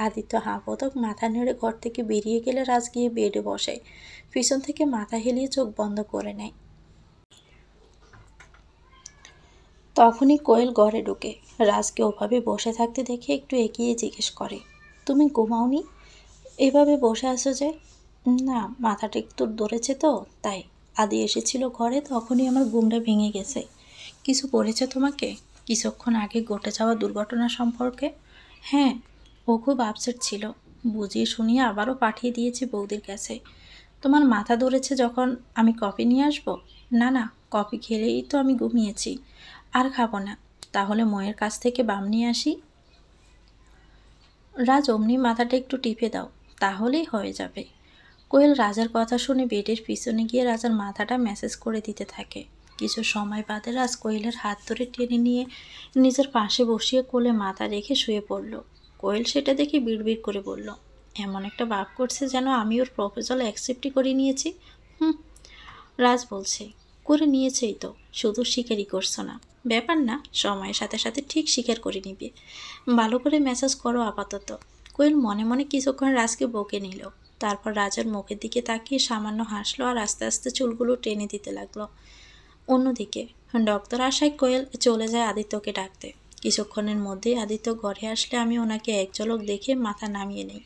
আদিত্য হাঁ পদক মাথা নেড়ে ঘর থেকে বেরিয়ে গেলে রাজ গিয়ে বেডে বসে। পিছন থেকে মাথা হেলিয়ে চোখ বন্ধ করে নেয়। তখনই কোয়েল ঘরে ঢুকে রাজকে ওভাবে বসে থাকতে দেখে একটু এগিয়ে জিজ্ঞেস করে, তুমি ঘুমাওনি? এভাবে বসে আছো যে? না, মাথাটা একটু ধরেছে তো তাই। আদি এসেছিল ঘরে, তখনই আমার ঘুমটা ভেঙে গেছে। কিছু বলেছে তোমাকে কিছুক্ষণ আগে ঘটে যাওয়া দুর্ঘটনা সম্পর্কে? হ্যাঁ, ও খুব আপসেট ছিল। বুঝিয়ে শুনিয়ে আবারও পাঠিয়ে দিয়েছি বৌদির কাছে। তোমার মাথা ধরেছে যখন, আমি কফি নিয়ে আসবো? না না, কফি খেলেই তো আমি ঘুমিয়েছি, আর খাবো না। তাহলে ময়ের কাছ থেকে বাম নিয়ে আসি। রাজ অমনি মাথাটা একটু টিপে দাও, তাহলেই হয়ে যাবে। কোয়েল রাজার কথা শুনে বেডের পিছনে গিয়ে রাজার মাথাটা ম্যাসেজ করে দিতে থাকে। কিছু সময় বাদে রাজ কোয়েলের হাত ধরে টেনে নিয়ে নিজের পাশে বসিয়ে কোলে মাথা রেখে শুয়ে পড়ল। কোয়েল সেটা দেখে বিড়বিড় করে বলল, এমন একটা ভাব করছে যেন আমি ওর প্রপোজাল অ্যাকসেপ্টই করে নিয়েছি। হুম। রাজ বলছে, করে নিয়েছেই তো, শুধু স্বীকারই করছো না। ব্যাপার না, সময়ের সাথে সাথে ঠিক স্বীকার করে নিবে। ভালো করে মেসেজ করো আপাতত। কোয়েল মনে মনে কিছুক্ষণ রাজকে বকে নিল। তারপর রাজের মুখের দিকে তাকিয়ে সামান্য হাসলো আর আস্তে আস্তে চুলগুলো টেনে দিতে লাগলো। অন্যদিকে ডক্টর আশায় কোয়েল চলে যায় আদিত্যকে ডাকতে। কিছুক্ষণের মধ্যেই আদিত্য ঘরে আসলে আমি ওনাকে এক ঝলক দেখে মাথা নামিয়ে নিই।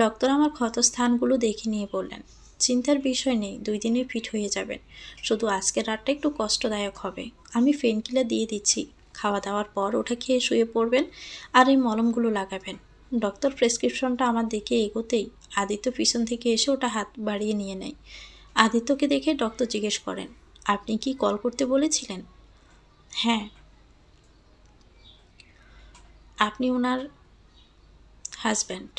ডক্টর আমার ক্ষত স্থানগুলো দেখে নিয়ে বললেন, চিন্তার বিষয় নেই, 2 দিনে ফিট হয়ে যাবেন। শুধু আজকের রাতটা একটু কষ্টদায়ক হবে। আমি পেনকিলার দিয়ে দিচ্ছি, খাওয়া দাওয়ার পর ওটা খেয়ে শুয়ে পড়বেন আর এই মলমগুলো লাগাবেন। ডক্টর প্রেসক্রিপশনটা আমার দিকে এগোতেই আদিত্য পিছন থেকে এসে ওটা হাত বাড়িয়ে নিয়ে নেয়। আদিত্যকে দেখে ডক্টর জিজ্ঞেস করেন, আপনি কি কল করতে বলেছিলেন? হ্যাঁ। আপনি ওনার হাজব্যান্ড।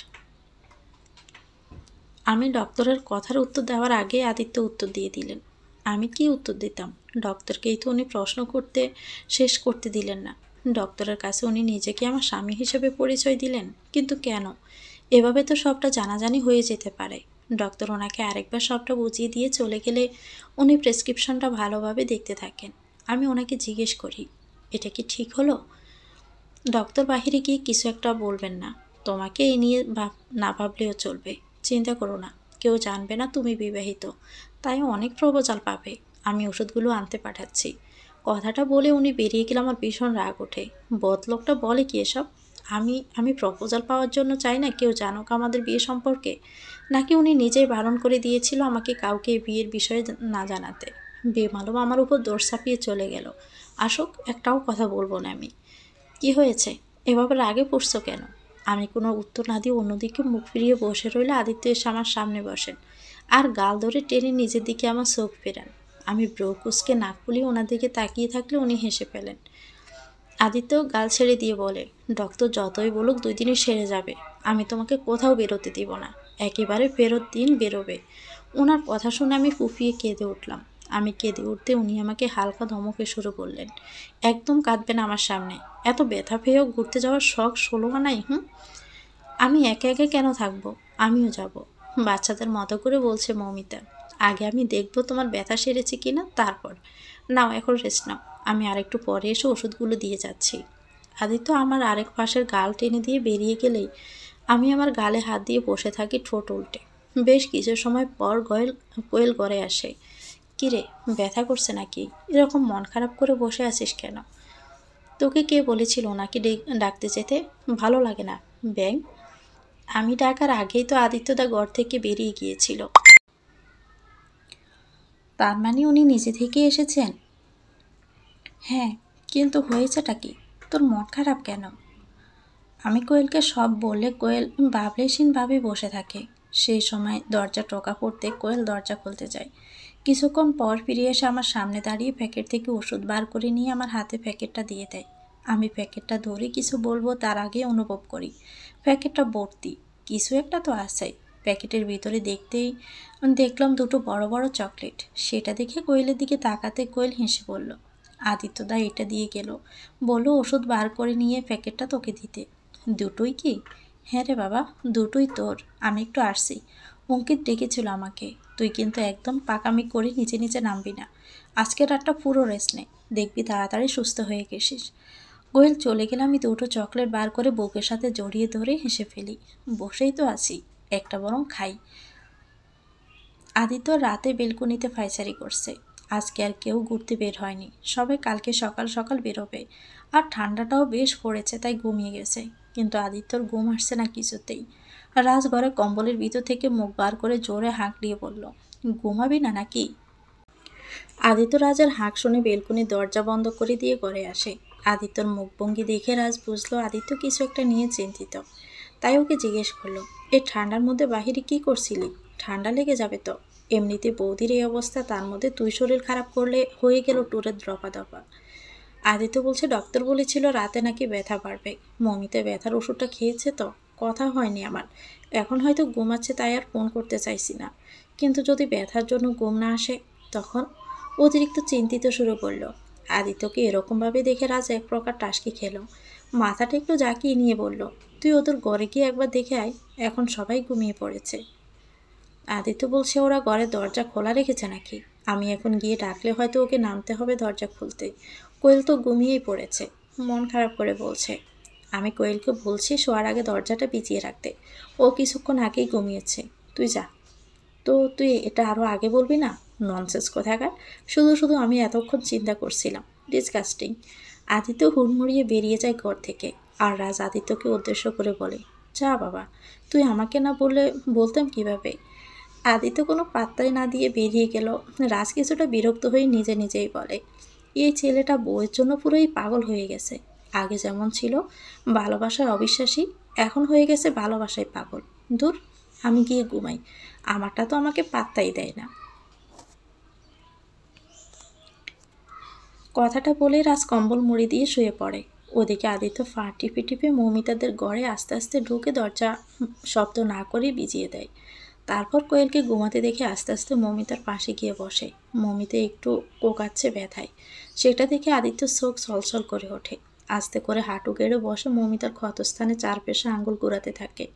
আমি ডক্টরের কথার উত্তর দেওয়ার আগে আদিত্য উত্তর দিয়ে দিলেন। আমি কি উত্তর দিতাম? ডক্টরকেই তো উনি প্রশ্ন করতে শেষ করতে দিলেন না। ডক্টরের কাছে উনি নিজেকে আমার স্বামী হিসেবে পরিচয় দিলেন, কিন্তু কেন? এভাবে তো সবটা জানাজানি হয়ে যেতে পারে। ডক্টর ওনাকে আরেকবার সবটা বুঝিয়ে দিয়ে চলে গেলে উনি প্রেসক্রিপশনটা ভালোভাবে দেখতে থাকেন। আমি ওনাকে জিজ্ঞেস করি, এটা কি ঠিক হলো? ডক্টর বাহিরে গিয়ে কিছু একটা বলবেন না। তোমাকে এই নিয়ে না ভাবলেও চলবে। চিন্তা করো না, কেউ জানবে না তুমি বিবাহিত। তাই অনেক প্রপোজাল পাবে। আমি ওষুধগুলো আনতে পাঠাচ্ছি। কথাটা বলে উনি বেরিয়ে গেলে আমার ভীষণ রাগ ওঠে। বদলোকটা বলে কি এসব? আমি প্রপোজাল পাওয়ার জন্য চাই না কেউ জানুক আমাদের বিয়ে সম্পর্কে, নাকি উনি নিজেই বারণ করে দিয়েছিল আমাকে কাউকে বিয়ের বিষয়ে না জানাতে? বেমালুম আমার উপর দোষ চাপিয়ে চলে গেল। আসুক, একটাও কথা বলবো না আমি। কি হয়েছে? এভাবে রাগে পড়ছো কেন? আমি কোনো উত্তর না দিয়ে অন্যদিকে মুখ ফিরিয়ে বসে রইলে আদিত্য এসে আমার সামনে বসেন আর গাল ধরে টেনে নিজের দিকে আমার চোখ ফেরান। আমি ব্রো কুঁচকে নাক ফুলিয়ে ওনার দিকে তাকিয়ে থাকলে উনি হেসে ফেলেন। আদিত্য গাল ছেড়ে দিয়ে বলে, ডক্টর যতই বলুক 2 দিনে সেরে যাবে। আমি তোমাকে কোথাও বেরোতে দিব না। একেবারে ফেরত দিন বেরোবে। ওনার কথা শুনে আমি ফুঁপিয়ে কেঁদে উঠলাম। আমি কেঁদে উঠতে উনি আমাকে হালকা ধমকে শুরু করলেন, একদম কাঁদবেন আমার সামনে। এত ব্যথা পেয়েও ঘুরতে যাওয়ার শখ 16 আনাই? আমি একা একা কেন থাকবো? আমিও যাব। বাচ্চাদের মতো করে বলছে মৌমিতা। আগে আমি দেখবো তোমার ব্যথা সেরেছে কিনা, তারপর। নাও এখন রেস্ট নাও, আমি আরেকটু পরে এসে ওষুধগুলো দিয়ে যাচ্ছি। আদিত্য আমার আরেক পাশের গাল টেনে দিয়ে বেরিয়ে গেলেই আমি আমার গালে হাত দিয়ে বসে থাকি ঠোঁট উল্টে। বেশ কিছু সময় পর কোয়েল ঘরে আসে। কিরে, ব্যথা করছে নাকি? এরকম মন খারাপ করে বসে আছিস কেন? তোকে কে বলেছিল ওনাকে ডাকতে যেতে? ভালো লাগে না ব্যাং? আমি ডাকার আগেই তো আদিত্যদা ঘর থেকে বেরিয়ে গিয়েছিল। তার মানে উনি নিজে থেকে এসেছেন? হ্যাঁ, কিন্তু হয়েছেটা কি? তোর মন খারাপ কেন? আমি কোয়েলকে সব বললে কোয়েল ভাবে বসে থাকে। সেই সময় দরজা টোকা পড়তে কোয়েল দরজা খুলতে যায়। কিছুক্ষণ পর ফিরে এসে আমার সামনে দাঁড়িয়ে প্যাকেট থেকে ওষুধ বার করে নিয়ে আমার হাতে প্যাকেটটা দিয়ে দেয়। আমি প্যাকেটটা ধরে কিছু বলবো তার আগে অনুভব করি প্যাকেটটা ভর্তি। কিছু একটা তো আছেই। প্যাকেটের ভিতরে দেখলাম 2টো বড় বড় চকলেট। সেটা দেখে কোয়েলের দিকে তাকাতে কোয়েল হেসে বলল, আদিত্যদা এটা দিয়ে গেল, বললো ওষুধ বার করে নিয়ে প্যাকেটটা তোকে দিতে। 2টোই কি? হ্যাঁ রে বাবা, 2টোই তোর। আমি একটু আসছি, অঙ্কিত ডেকেছিল আমাকে। তুই কিন্তু একদম পাকামি করে নিচে নিচে নামবি না। আজকের রাতটা পুরো রেস্ট নে, দেখবি তাড়াতাড়ি সুস্থ হয়ে গেছিস। কোয়েল চলে গেলে আমি 2টো চকলেট বার করে বুকের সাথে জড়িয়ে ধরে হেসে ফেলি। বসেই তো আছি, একটা বরং খাই। আদিত্য রাতে বেলকুনিতে পায়চারি করছে। আজকে আর কেউ ঘুরতে বের হয়নি, সবাই কালকে সকাল সকাল বেরোবে। আর ঠান্ডাটাও বেশ পড়েছে, তাই ঘুমিয়ে গেছে। কিন্তু আদিত্যর ঘুম আসছে না কিছুতেই। রাজঘরে কম্বলের ভিতর থেকে মুখ বার করে জোরে হাঁক দিয়ে বলল, ঘুমাবি না নাকি? আদিত্য রাজের হাঁক শুনে বেলকুনির দরজা বন্ধ করে দিয়ে ঘরে আসে। আদিত্যর মুখভঙ্গি দেখে রাজ বুঝলো আদিত্য কিছু একটা নিয়ে চিন্তিত। তাই ওকে জিজ্ঞেস করলো, এই ঠান্ডার মধ্যে বাহিরে কি করছিলি? ঠান্ডা লেগে যাবে তো। এমনিতে বৌদির এই অবস্থা, তার মধ্যে তুই শরীর খারাপ করলে হয়ে গেল ট্যুরের দফা দফা। আদিত্য বলছে, ডক্টর বলেছিল রাতে নাকি ব্যথা বাড়বে। মমিতে ব্যথার ওষুধটা খেয়েছে তো, কথা হয়নি আমার। এখন হয়তো ঘুমাচ্ছে, তাই আর ফোন করতে চাইছি না। কিন্তু যদি ব্যথার জন্য ঘুম না আসে তখন? অতিরিক্ত চিন্তিত শুরু করলো। আদিত্যকে এরকমভাবে দেখে রাজ এক প্রকার টাসকি খেলো। মাথাটা একটু জাকিয়ে নিয়ে বলল, তুই ওদের ঘরে গিয়ে একবার দেখে আয়, এখন সবাই ঘুমিয়ে পড়েছে। আদিত্য বলছে, ওরা ঘরের দরজা খোলা রেখেছে নাকি? আমি এখন গিয়ে ডাকলে হয়তো ওকে নামতে হবে দরজা খুলতে। কোয়েল তো ঘুমিয়েই পড়েছে। মন খারাপ করে বলছে, আমি কোয়েলকে বলছি শোয়ার আগে দরজাটা পিছিয়ে রাখতে। ও কিছুক্ষণ আগেই ঘুমিয়েছে। তুই যা। তো তুই এটা আরও আগে বলবি না? ননসেন্স কোথাকার। শুধু শুধু আমি এতক্ষণ চিন্তা করছিলাম। ডিসকাস্টিং। আদিত্য হুড়মুড়িয়ে বেরিয়ে যায় ঘর থেকে। আর রাজ আদিত্যকে উদ্দেশ্য করে বলে, যা বাবা, তুই আমাকে না বললে বলতাম কিভাবে? আদিত্য কোনো পাত্তাই না দিয়ে বেরিয়ে গেল। রাজ কিছুটা বিরক্ত হয়ে নিজে নিজেই বলে, এই ছেলেটা বউয়ের জন্য পুরোই পাগল হয়ে গেছে। আগে যেমন ছিল ভালোবাসায় অবিশ্বাসী, এখন হয়ে গেছে ভালোবাসায় পাগল। দূর, আমি গিয়ে ঘুমাই। আমারটা তো আমাকে পাত্তাই দেয় না। কথাটা বলে রাজ কম্বল মুড়ি দিয়ে শুয়ে পড়ে। ওদিকে আদিত্য ফা টিপে টিপে মৌমিতাদের ঘরে আস্তে আস্তে ঢুকে দরজা শব্দ না করে ভিজিয়ে দেয়। তারপর কোয়েলকে ঘুমাতে দেখে আস্তে আস্তে মৌমিতার পাশে গিয়ে বসে। মৌমিতা একটু কোকাচ্ছে ব্যথায়। সেটা দেখে আদিত্য চোখ ছলছল করে ওঠে। আস্তে করে হাঁটু গেড়ে বসে মৌমিতার ক্ষতস্থানে চারপাশে আঙুল ঘুরাতে থাকে।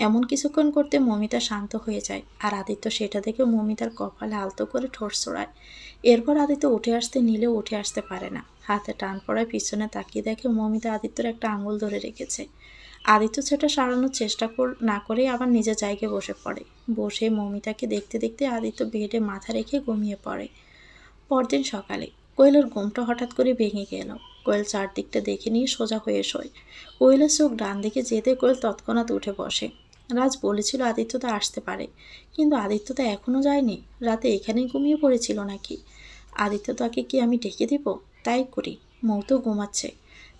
এমন কিছুক্ষণ করতে মৌমিতা শান্ত হয়ে যায়। আর আদিত্য সেটা দেখে মৌমিতার কপালে আলতো করে ঠোঁট ছোড়ায়। এরপর আদিত্য উঠে আসতে নিলেও উঠে আসতে পারে না। হাতে টান পড়ায় পিছনে তাকিয়ে দেখে মৌমিতা আদিত্যর একটা আঙুল ধরে রেখেছে। আদিত্য সেটা সারানোর চেষ্টা না করেই আবার নিজের জায়গায় বসে পড়ে। বসে মৌমিতাকে দেখতে দেখতে আদিত্য বেডে মাথা রেখে ঘুমিয়ে পড়ে। পরদিন সকালে কোয়েলের ঘুমটা হঠাৎ করে ভেঙে গেল। কোয়েল চারদিকটা দেখে নিয়ে সোজা হয়ে শোয়। কোয়েলের চোখ ডান দিকে যেতে কোয়েল তৎক্ষণাৎ উঠে বসে। রাজ বলেছিল আদিত্যতা আসতে পারে, কিন্তু আদিত্যতা এখনও যায়নি। রাতে এখানেই ঘুমিয়ে পড়েছিল নাকি? আদিত্যতাকে কি আমি ডেকে দিব? তাই করি। মৌ তো ঘুমাচ্ছে।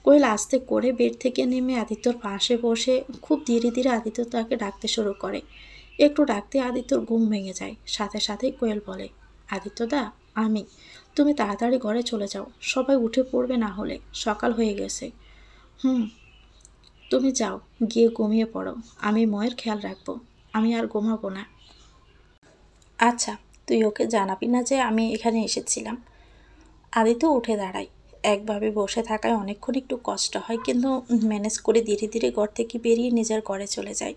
কোয়েল আস্তে করে বেড থেকে নেমে আদিত্যর পাশে বসে খুব ধীরে ধীরে আদিত্যতাকে ডাকতে শুরু করে। একটু ডাকতে আদিত্যর ঘুম ভেঙে যায়। সাথে সাথেই কোয়েল বলে, আদিত্যদা, আমি। তুমি তাড়াতাড়ি ঘরে চলে যাও, সবাই উঠে পড়বে না হলে, সকাল হয়ে গেছে। হুম, তুমি যাও, গিয়ে ঘুমিয়ে পড়ো। আমি ময়ের খেয়াল রাখবো। আমি আর ঘুমাবো না। আচ্ছা, তুই ওকে জানাবি না যে আমি এখানে এসেছিলাম। আদিত্য উঠে দাঁড়ায়। একভাবে বসে থাকায় অনেকক্ষণ একটু কষ্ট হয়, কিন্তু ম্যানেজ করে ধীরে ধীরে ঘর থেকে বেরিয়ে নিজের ঘরে চলে যায়।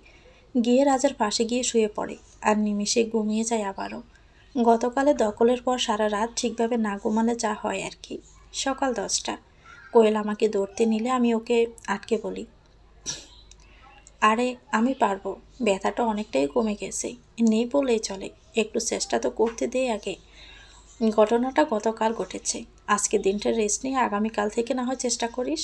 গিয়ে রাজার পাশে গিয়ে শুয়ে পড়ে। আর নিমিষে ঘুমিয়ে যায় আবারও। গতকালে দখলের পর সারা রাত ঠিকভাবে না ঘুমালে যা হয় আর কি। সকাল 10টা। কোয়েল আমাকে ধরতে নিলে আমি ওকে আটকে বলি, আরে আমি পারবো, ব্যথাটা অনেকটাই কমে গেছে, নেই বললেই চলে, একটু চেষ্টা তো করতে দে আগে। ঘটনাটা গতকাল ঘটেছে। আজকে দিনটা রেস্ট নিয়ে আগামীকাল থেকে না হয় চেষ্টা করিস।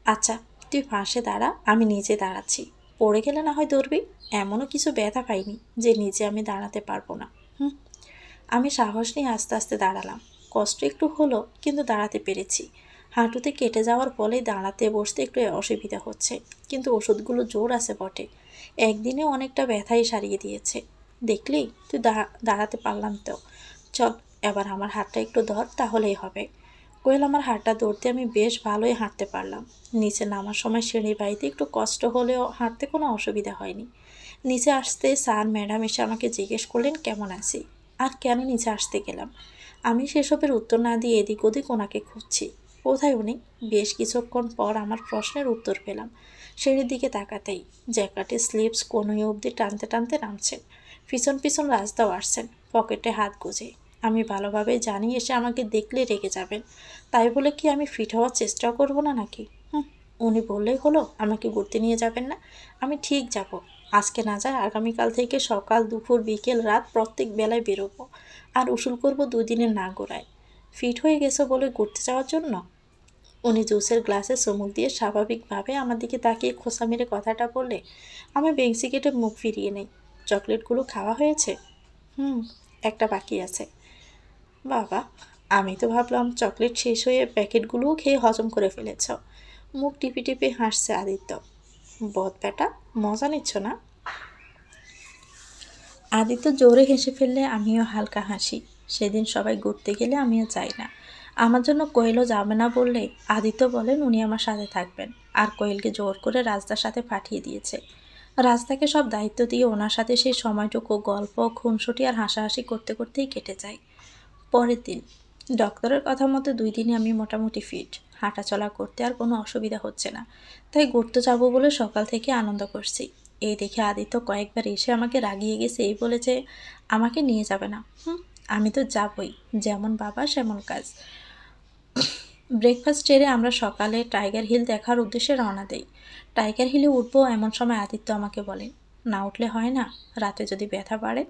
আচ্ছা, তুই পাশে দাঁড়া, আমি নিজে দাঁড়াচ্ছি। পড়ে গেলে না হয় ধরবি। এমনও কিছু ব্যথা পাইনি যে নিজে আমি দাঁড়াতে পারবো না। আমি সাহস নিয়ে আস্তে আস্তে দাঁড়ালাম। কষ্ট একটু হলো, কিন্তু দাঁড়াতে পেরেছি। হাঁটুতে কেটে যাওয়ার ফলেই দাঁড়াতে বসতে একটু অসুবিধা হচ্ছে, কিন্তু ওষুধগুলো জোর আছে বটে। একদিনে অনেকটা ব্যথাই সারিয়ে দিয়েছে। দেখলি, তুই দাঁড়াতে পারলাম তো। চল, এবার আমার হাতটা একটু ধর, তাহলেই হবে। কোয়েল আমার হাতটা ধরতে আমি বেশ ভালোই হাঁটতে পারলাম। নিচে নামার সময় সিঁড়ি বাড়িতে একটু কষ্ট হলেও হাঁটতে কোনো অসুবিধা হয়নি। নিচে আসতে স্যার ম্যাডাম এসে আমাকে জিজ্ঞেস করলেন কেমন আছি আর কেন নিচে আসতে গেলাম। আমি সেসবের উত্তর না দিয়ে এদিক ওদিক ওনাকে খুঁজছি। কোথায় উনি? বেশ কিছুক্ষণ পর আমার প্রশ্নের উত্তর পেলাম। সিঁড়ির দিকে তাকাতেই জ্যাকেটের স্লিভস কোনোই অবধি টানতে টানতে নামছেন। পিছন পিছন রাস্তাও আসছেন, পকেটে হাত গুজে। আমি ভালোভাবে জানি এসে আমাকে দেখলে রেগে যাবেন। তাই বলে কি আমি ফিট হওয়ার চেষ্টাও করবো না নাকি? উনি বললেই হলো আমাকে ঘুরতে নিয়ে যাবেন না। আমি ঠিক যাব। আজকে না যায় আগামীকাল থেকে সকাল দুপুর বিকেল রাত প্রত্যেক বেলায় বেরোবো। আর উসুল করবো 2 দিনের না ঘোরায়। ফিট হয়ে গেছো বলে ঘুরতে যাওয়ার জন্য? উনি জুসের গ্লাসে চুমুক দিয়ে স্বাভাবিকভাবে আমার দিকে তাকিয়ে খোঁচা মেরে কথাটা বললে আমি বেঞ্চি কেটে মুখ ফিরিয়ে নেই। চকলেটগুলো খাওয়া হয়েছে? একটা বাকি আছে। বাবা, আমি তো ভাবলাম চকলেট শেষ হয়ে প্যাকেটগুলোও খেয়ে হজম করে ফেলেছ। মুখ টিপে টিপে হাসছে আদিত্য। বদ বেটা, মজা নিচ্ছ না? আদিত্য জোরে হেসে ফেললে আমিও হালকা হাসি। সেদিন সবাই ঘুরতে গেলে আমিও চাই না। আমার জন্য কোয়েলও যাবে না বললে আদিত্য বলেন উনি আমার সাথে থাকবেন। আর কোয়েলকে জোর করে রাজদার সাথে পাঠিয়ে দিয়েছে। রাজদাকে সব দায়িত্ব দিয়ে ওনার সাথে সেই সময়টুকু গল্প খুনসুটি আর হাসাহাসি করতে করতেই কেটে যায়। পরের দিন ডক্টরের কথা মতো 2 দিনে আমি মোটামুটি ফিট, হাঁটাচলা করতে আর কোনো অসুবিধা হচ্ছে না। তাই ঘুরতে যাব বলে সকাল থেকে আনন্দ করছি। এই দেখে আদিত্য কয়েকবার এসে আমাকে রাগিয়ে গেছে, এই বলেছে আমাকে নিয়ে যাবে না। আমি তো যাবই, যেমন বাবা সেমন কাজ। ব্রেকফাস্ট সেরে আমরা সকালে টাইগার হিল দেখার উদ্দেশ্যে রওনা দেই। টাইগার হিলে উঠবো এমন সময় আদিত্য আমাকে বলে, না উঠলে হয় না, রাতে যদি ব্যথা বাড়ে।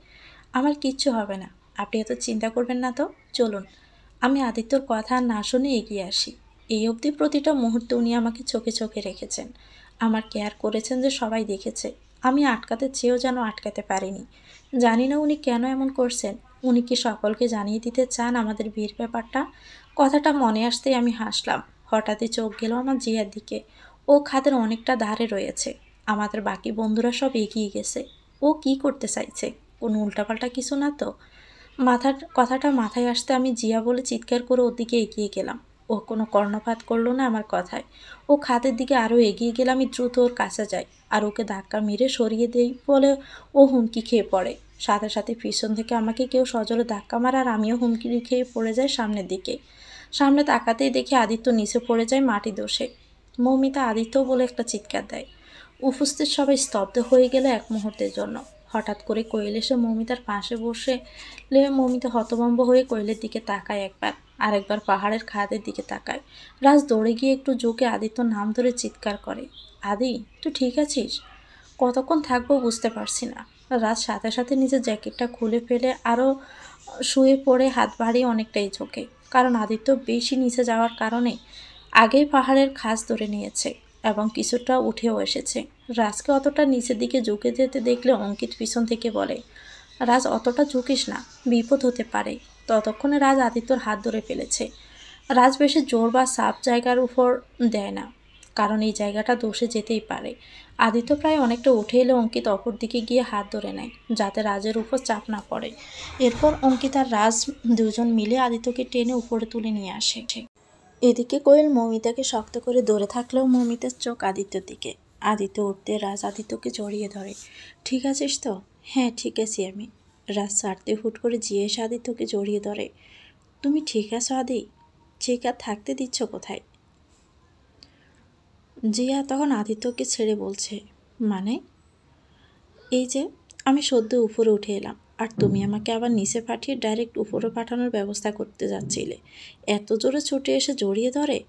আমার কিচ্ছু হবে না, আপনি এত চিন্তা করবেন না তো, চলুন। আমি আদিত্যর কথা না শুনে এগিয়ে আসি। এই অবধি প্রতিটা মুহূর্তে উনি আমাকে চোখে চোখে রেখেছেন, আমার কেয়ার করেছেন যে সবাই দেখেছে। আমি আটকাতে চেয়েও যেন আটকাতে পারিনি। জানি না উনি কেন এমন করছেন। উনি কি সকলকে জানিয়ে দিতে চান আমাদের বিয়ের ব্যাপারটা? কথাটা মনে আসতেই আমি হাসলাম। হঠাৎই চোখ গেল আমার জিয়ার দিকে। ও খাদের অনেকটা ধারে রয়েছে। আমাদের বাকি বন্ধুরা সব এগিয়ে গেছে। ও কি করতে চাইছে? কোনো উল্টাপাল্টা কিছু না তো? কথাটা মাথায় আসতে আমি জিয়া বলে চিৎকার করে ওর দিকে এগিয়ে গেলাম। ও কোনো কর্ণপাত করলো না আমার কথায়। ও খাদের দিকে আরও এগিয়ে গেলে আমি দ্রুত ওর কাছে যাই আর ওকে ধাক্কা মেরে সরিয়ে দেই বলে ও হুমকি খেয়ে পড়ে। সাথে সাথে পিছন থেকে আমাকে কেউ সজোরে ধাক্কা মারে আর আমিও হুমকি খেয়ে পড়ে যাই সামনের দিকে। সামনে তাকাতেই দেখি আদিত্য নিচে পড়ে যায় মাটি দোষে। মৌমিতা আদিত্য বলে একটা চিৎকার দেয়। উপস্থিত সবাই স্তব্ধ হয়ে গেল এক মুহূর্তের জন্য। হঠাৎ করে কোয়েল এসে মৌমিতার পাশে বসে মৌমিতা হতভম্ব হয়ে কোয়েলের দিকে তাকায় একবার, আরেকবার পাহাড়ের খাদের দিকে তাকায়। রাজ দৌড়ে গিয়ে একটু ঝুঁকে আদিত্যর নাম ধরে চিৎকার করে, আদি তুই ঠিক আছিস? কতক্ষণ থাকবো বুঝতে পারছি না। রাজ সাথে সাথে নিজের জ্যাকেটটা খুলে ফেলে আরও শুয়ে পড়ে হাত বাড়িয়ে অনেকটাই ঝোঁকে, কারণ আদিত্য বেশি নিচে যাওয়ার কারণে আগেই পাহাড়ের খাস ধরে নিয়েছে এবং কিছুটা উঠেও এসেছে। রাজকে অতটা নিচের দিকে ঝুঁকে যেতে দেখলে অঙ্কিত পিছন থেকে বলে, রাজ অতটা ঝুঁকিস না, বিপদ হতে পারে। ততক্ষণে রাজ আদিত্যর হাত ধরে ফেলেছে। রাজ বেশি জোর বা সাফ জায়গার উপর দেয় না, কারণ এই জায়গাটা দোষে যেতেই পারে। আদিত্য প্রায় অনেকটা উঠে এলে অঙ্কিত অপর দিকে গিয়ে হাত ধরে নেয়, যাতে রাজের উপর চাপ না পড়ে। এরপর অঙ্কিত আর রাজ দুজন মিলে আদিত্যকে টেনে উপরে তুলে নিয়ে আসে। এদিকে কোয়েল মৌমিতাকে শক্ত করে ধরে থাকলেও মৌমিতার চোখ আদিত্যর দিকে। আদিত্য উঠতে রাজ আদিত্যকে জড়িয়ে ধরে, ঠিক আছিস তো? হ্যাঁ ঠিক আছি আমি। রাজ ছাড়তে হুট করে জিয়ে এসে আদিত্যকে জড়িয়ে ধরে, তুমি ঠিক আছো আদি? ঠিক আর থাকতে দিচ্ছ কোথায়? জিয়া তখন আদিত্যকে ছেড়ে বলছে, মানে? এই যে আমি সদ্য উপরে উঠে এলাম আর তুমি আমাকে আবার নিচে পাঠিয়ে ডাইরেক্ট উপরে পাঠানোর ব্যবস্থা করতে যাচ্ছিলে। এত জোরে ছুটে এসে জড়িয়ে ধরে।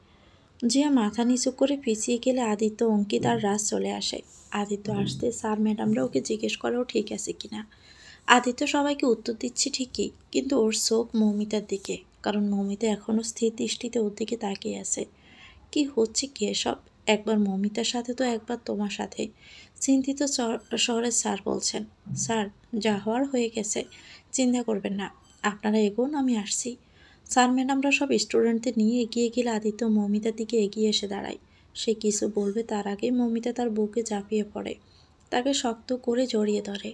জিয়া মাথা নিচু করে পিছিয়ে গেলে আদিত্য, অঙ্কিত আর রাজ চলে আসে। আদিত্য আসতে স্যার ম্যাডামরা ওকে জিজ্ঞেস করে ও ঠিক আছে কিনা। আদিত্য সবাইকে উত্তর দিচ্ছে ঠিকই, কিন্তু ওর চোখ মৌমিতার দিকে, কারণ মৌমিতা এখনও স্থির দৃষ্টিতে ওর দিকে তাকিয়ে আছে। কি হচ্ছে কি এসব? একবার মৌমিতার সাথে তো একবার তোমার সাথে। চিন্তিত শহরের স্যার বলছেন, স্যার যা হওয়ার হয়ে গেছে, চিন্তা করবেন না, আপনারা এগোন, আমি আসছি। স্যার ম্যাডামরা সব স্টুডেন্টদের নিয়ে এগিয়ে গেলে আদিত্য মৌমিতার দিকে এগিয়ে এসে দাঁড়ায়। সে কিছু বলবে তার আগেই মৌমিতা তার বুকে ঝাঁপিয়ে পড়ে, তাকে শক্ত করে জড়িয়ে ধরে।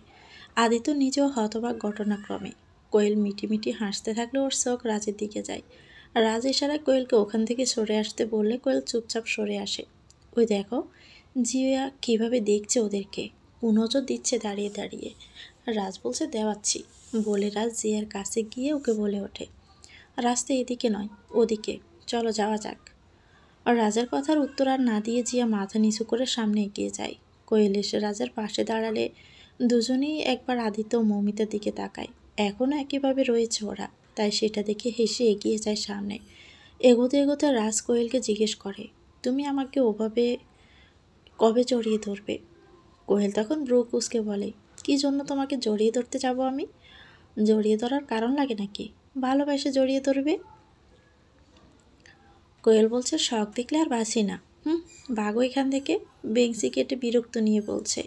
আদিত্য নিজেও হতবাক ঘটনাক্রমে। কোয়েল মিটিমিটি হাসতে থাকলে ওর চোখ রাজের দিকে যায়। রাজ ইশারায় কোয়েলকে ওখান থেকে সরে আসতে বললে কোয়েল চুপচাপ সরে আসে। ওই দেখো জিয়া কীভাবে দেখছে ওদেরকে, কুনজর দিচ্ছে দাঁড়িয়ে দাঁড়িয়ে। রাজ বলছে দেওয়াচ্ছি বলে রাজ জিয়ার কাছে গিয়ে ওকে বলে ওঠে, রাস্তা এদিকে নয় ওদিকে, চলো যাওয়া যাক। আর রাজার কথার উত্তর আর না দিয়ে জিয়া মাথা নিচু করে সামনে এগিয়ে যায়। কোয়েল এসে রাজার পাশে দাঁড়ালে দুজনেই একবার আদিত্য ও মৌমিতার দিকে তাকায়। এখনও একইভাবে রয়েছে ওরা, তাই সেটা দেখে হেসে এগিয়ে যায় সামনে। এগোতে এগোতে রাজ কোয়েলকে জিজ্ঞেস করে, তুমি আমাকে ওভাবে কবে জড়িয়ে ধরবে? কোয়েল তখন ব্রু কুঁচকে বলে, কি জন্য তোমাকে জড়িয়ে ধরতে যাব আমি? জড়িয়ে ধরার কারণ লাগে নাকি? ভালোবাসে জড়িয়ে ধরবে। কোয়েল বলছে, শখ দেখলে আর বাঁচি না। ভাগো এখান থেকে। বেঞ্চি কেটে বিরক্ত নিয়ে বলছে,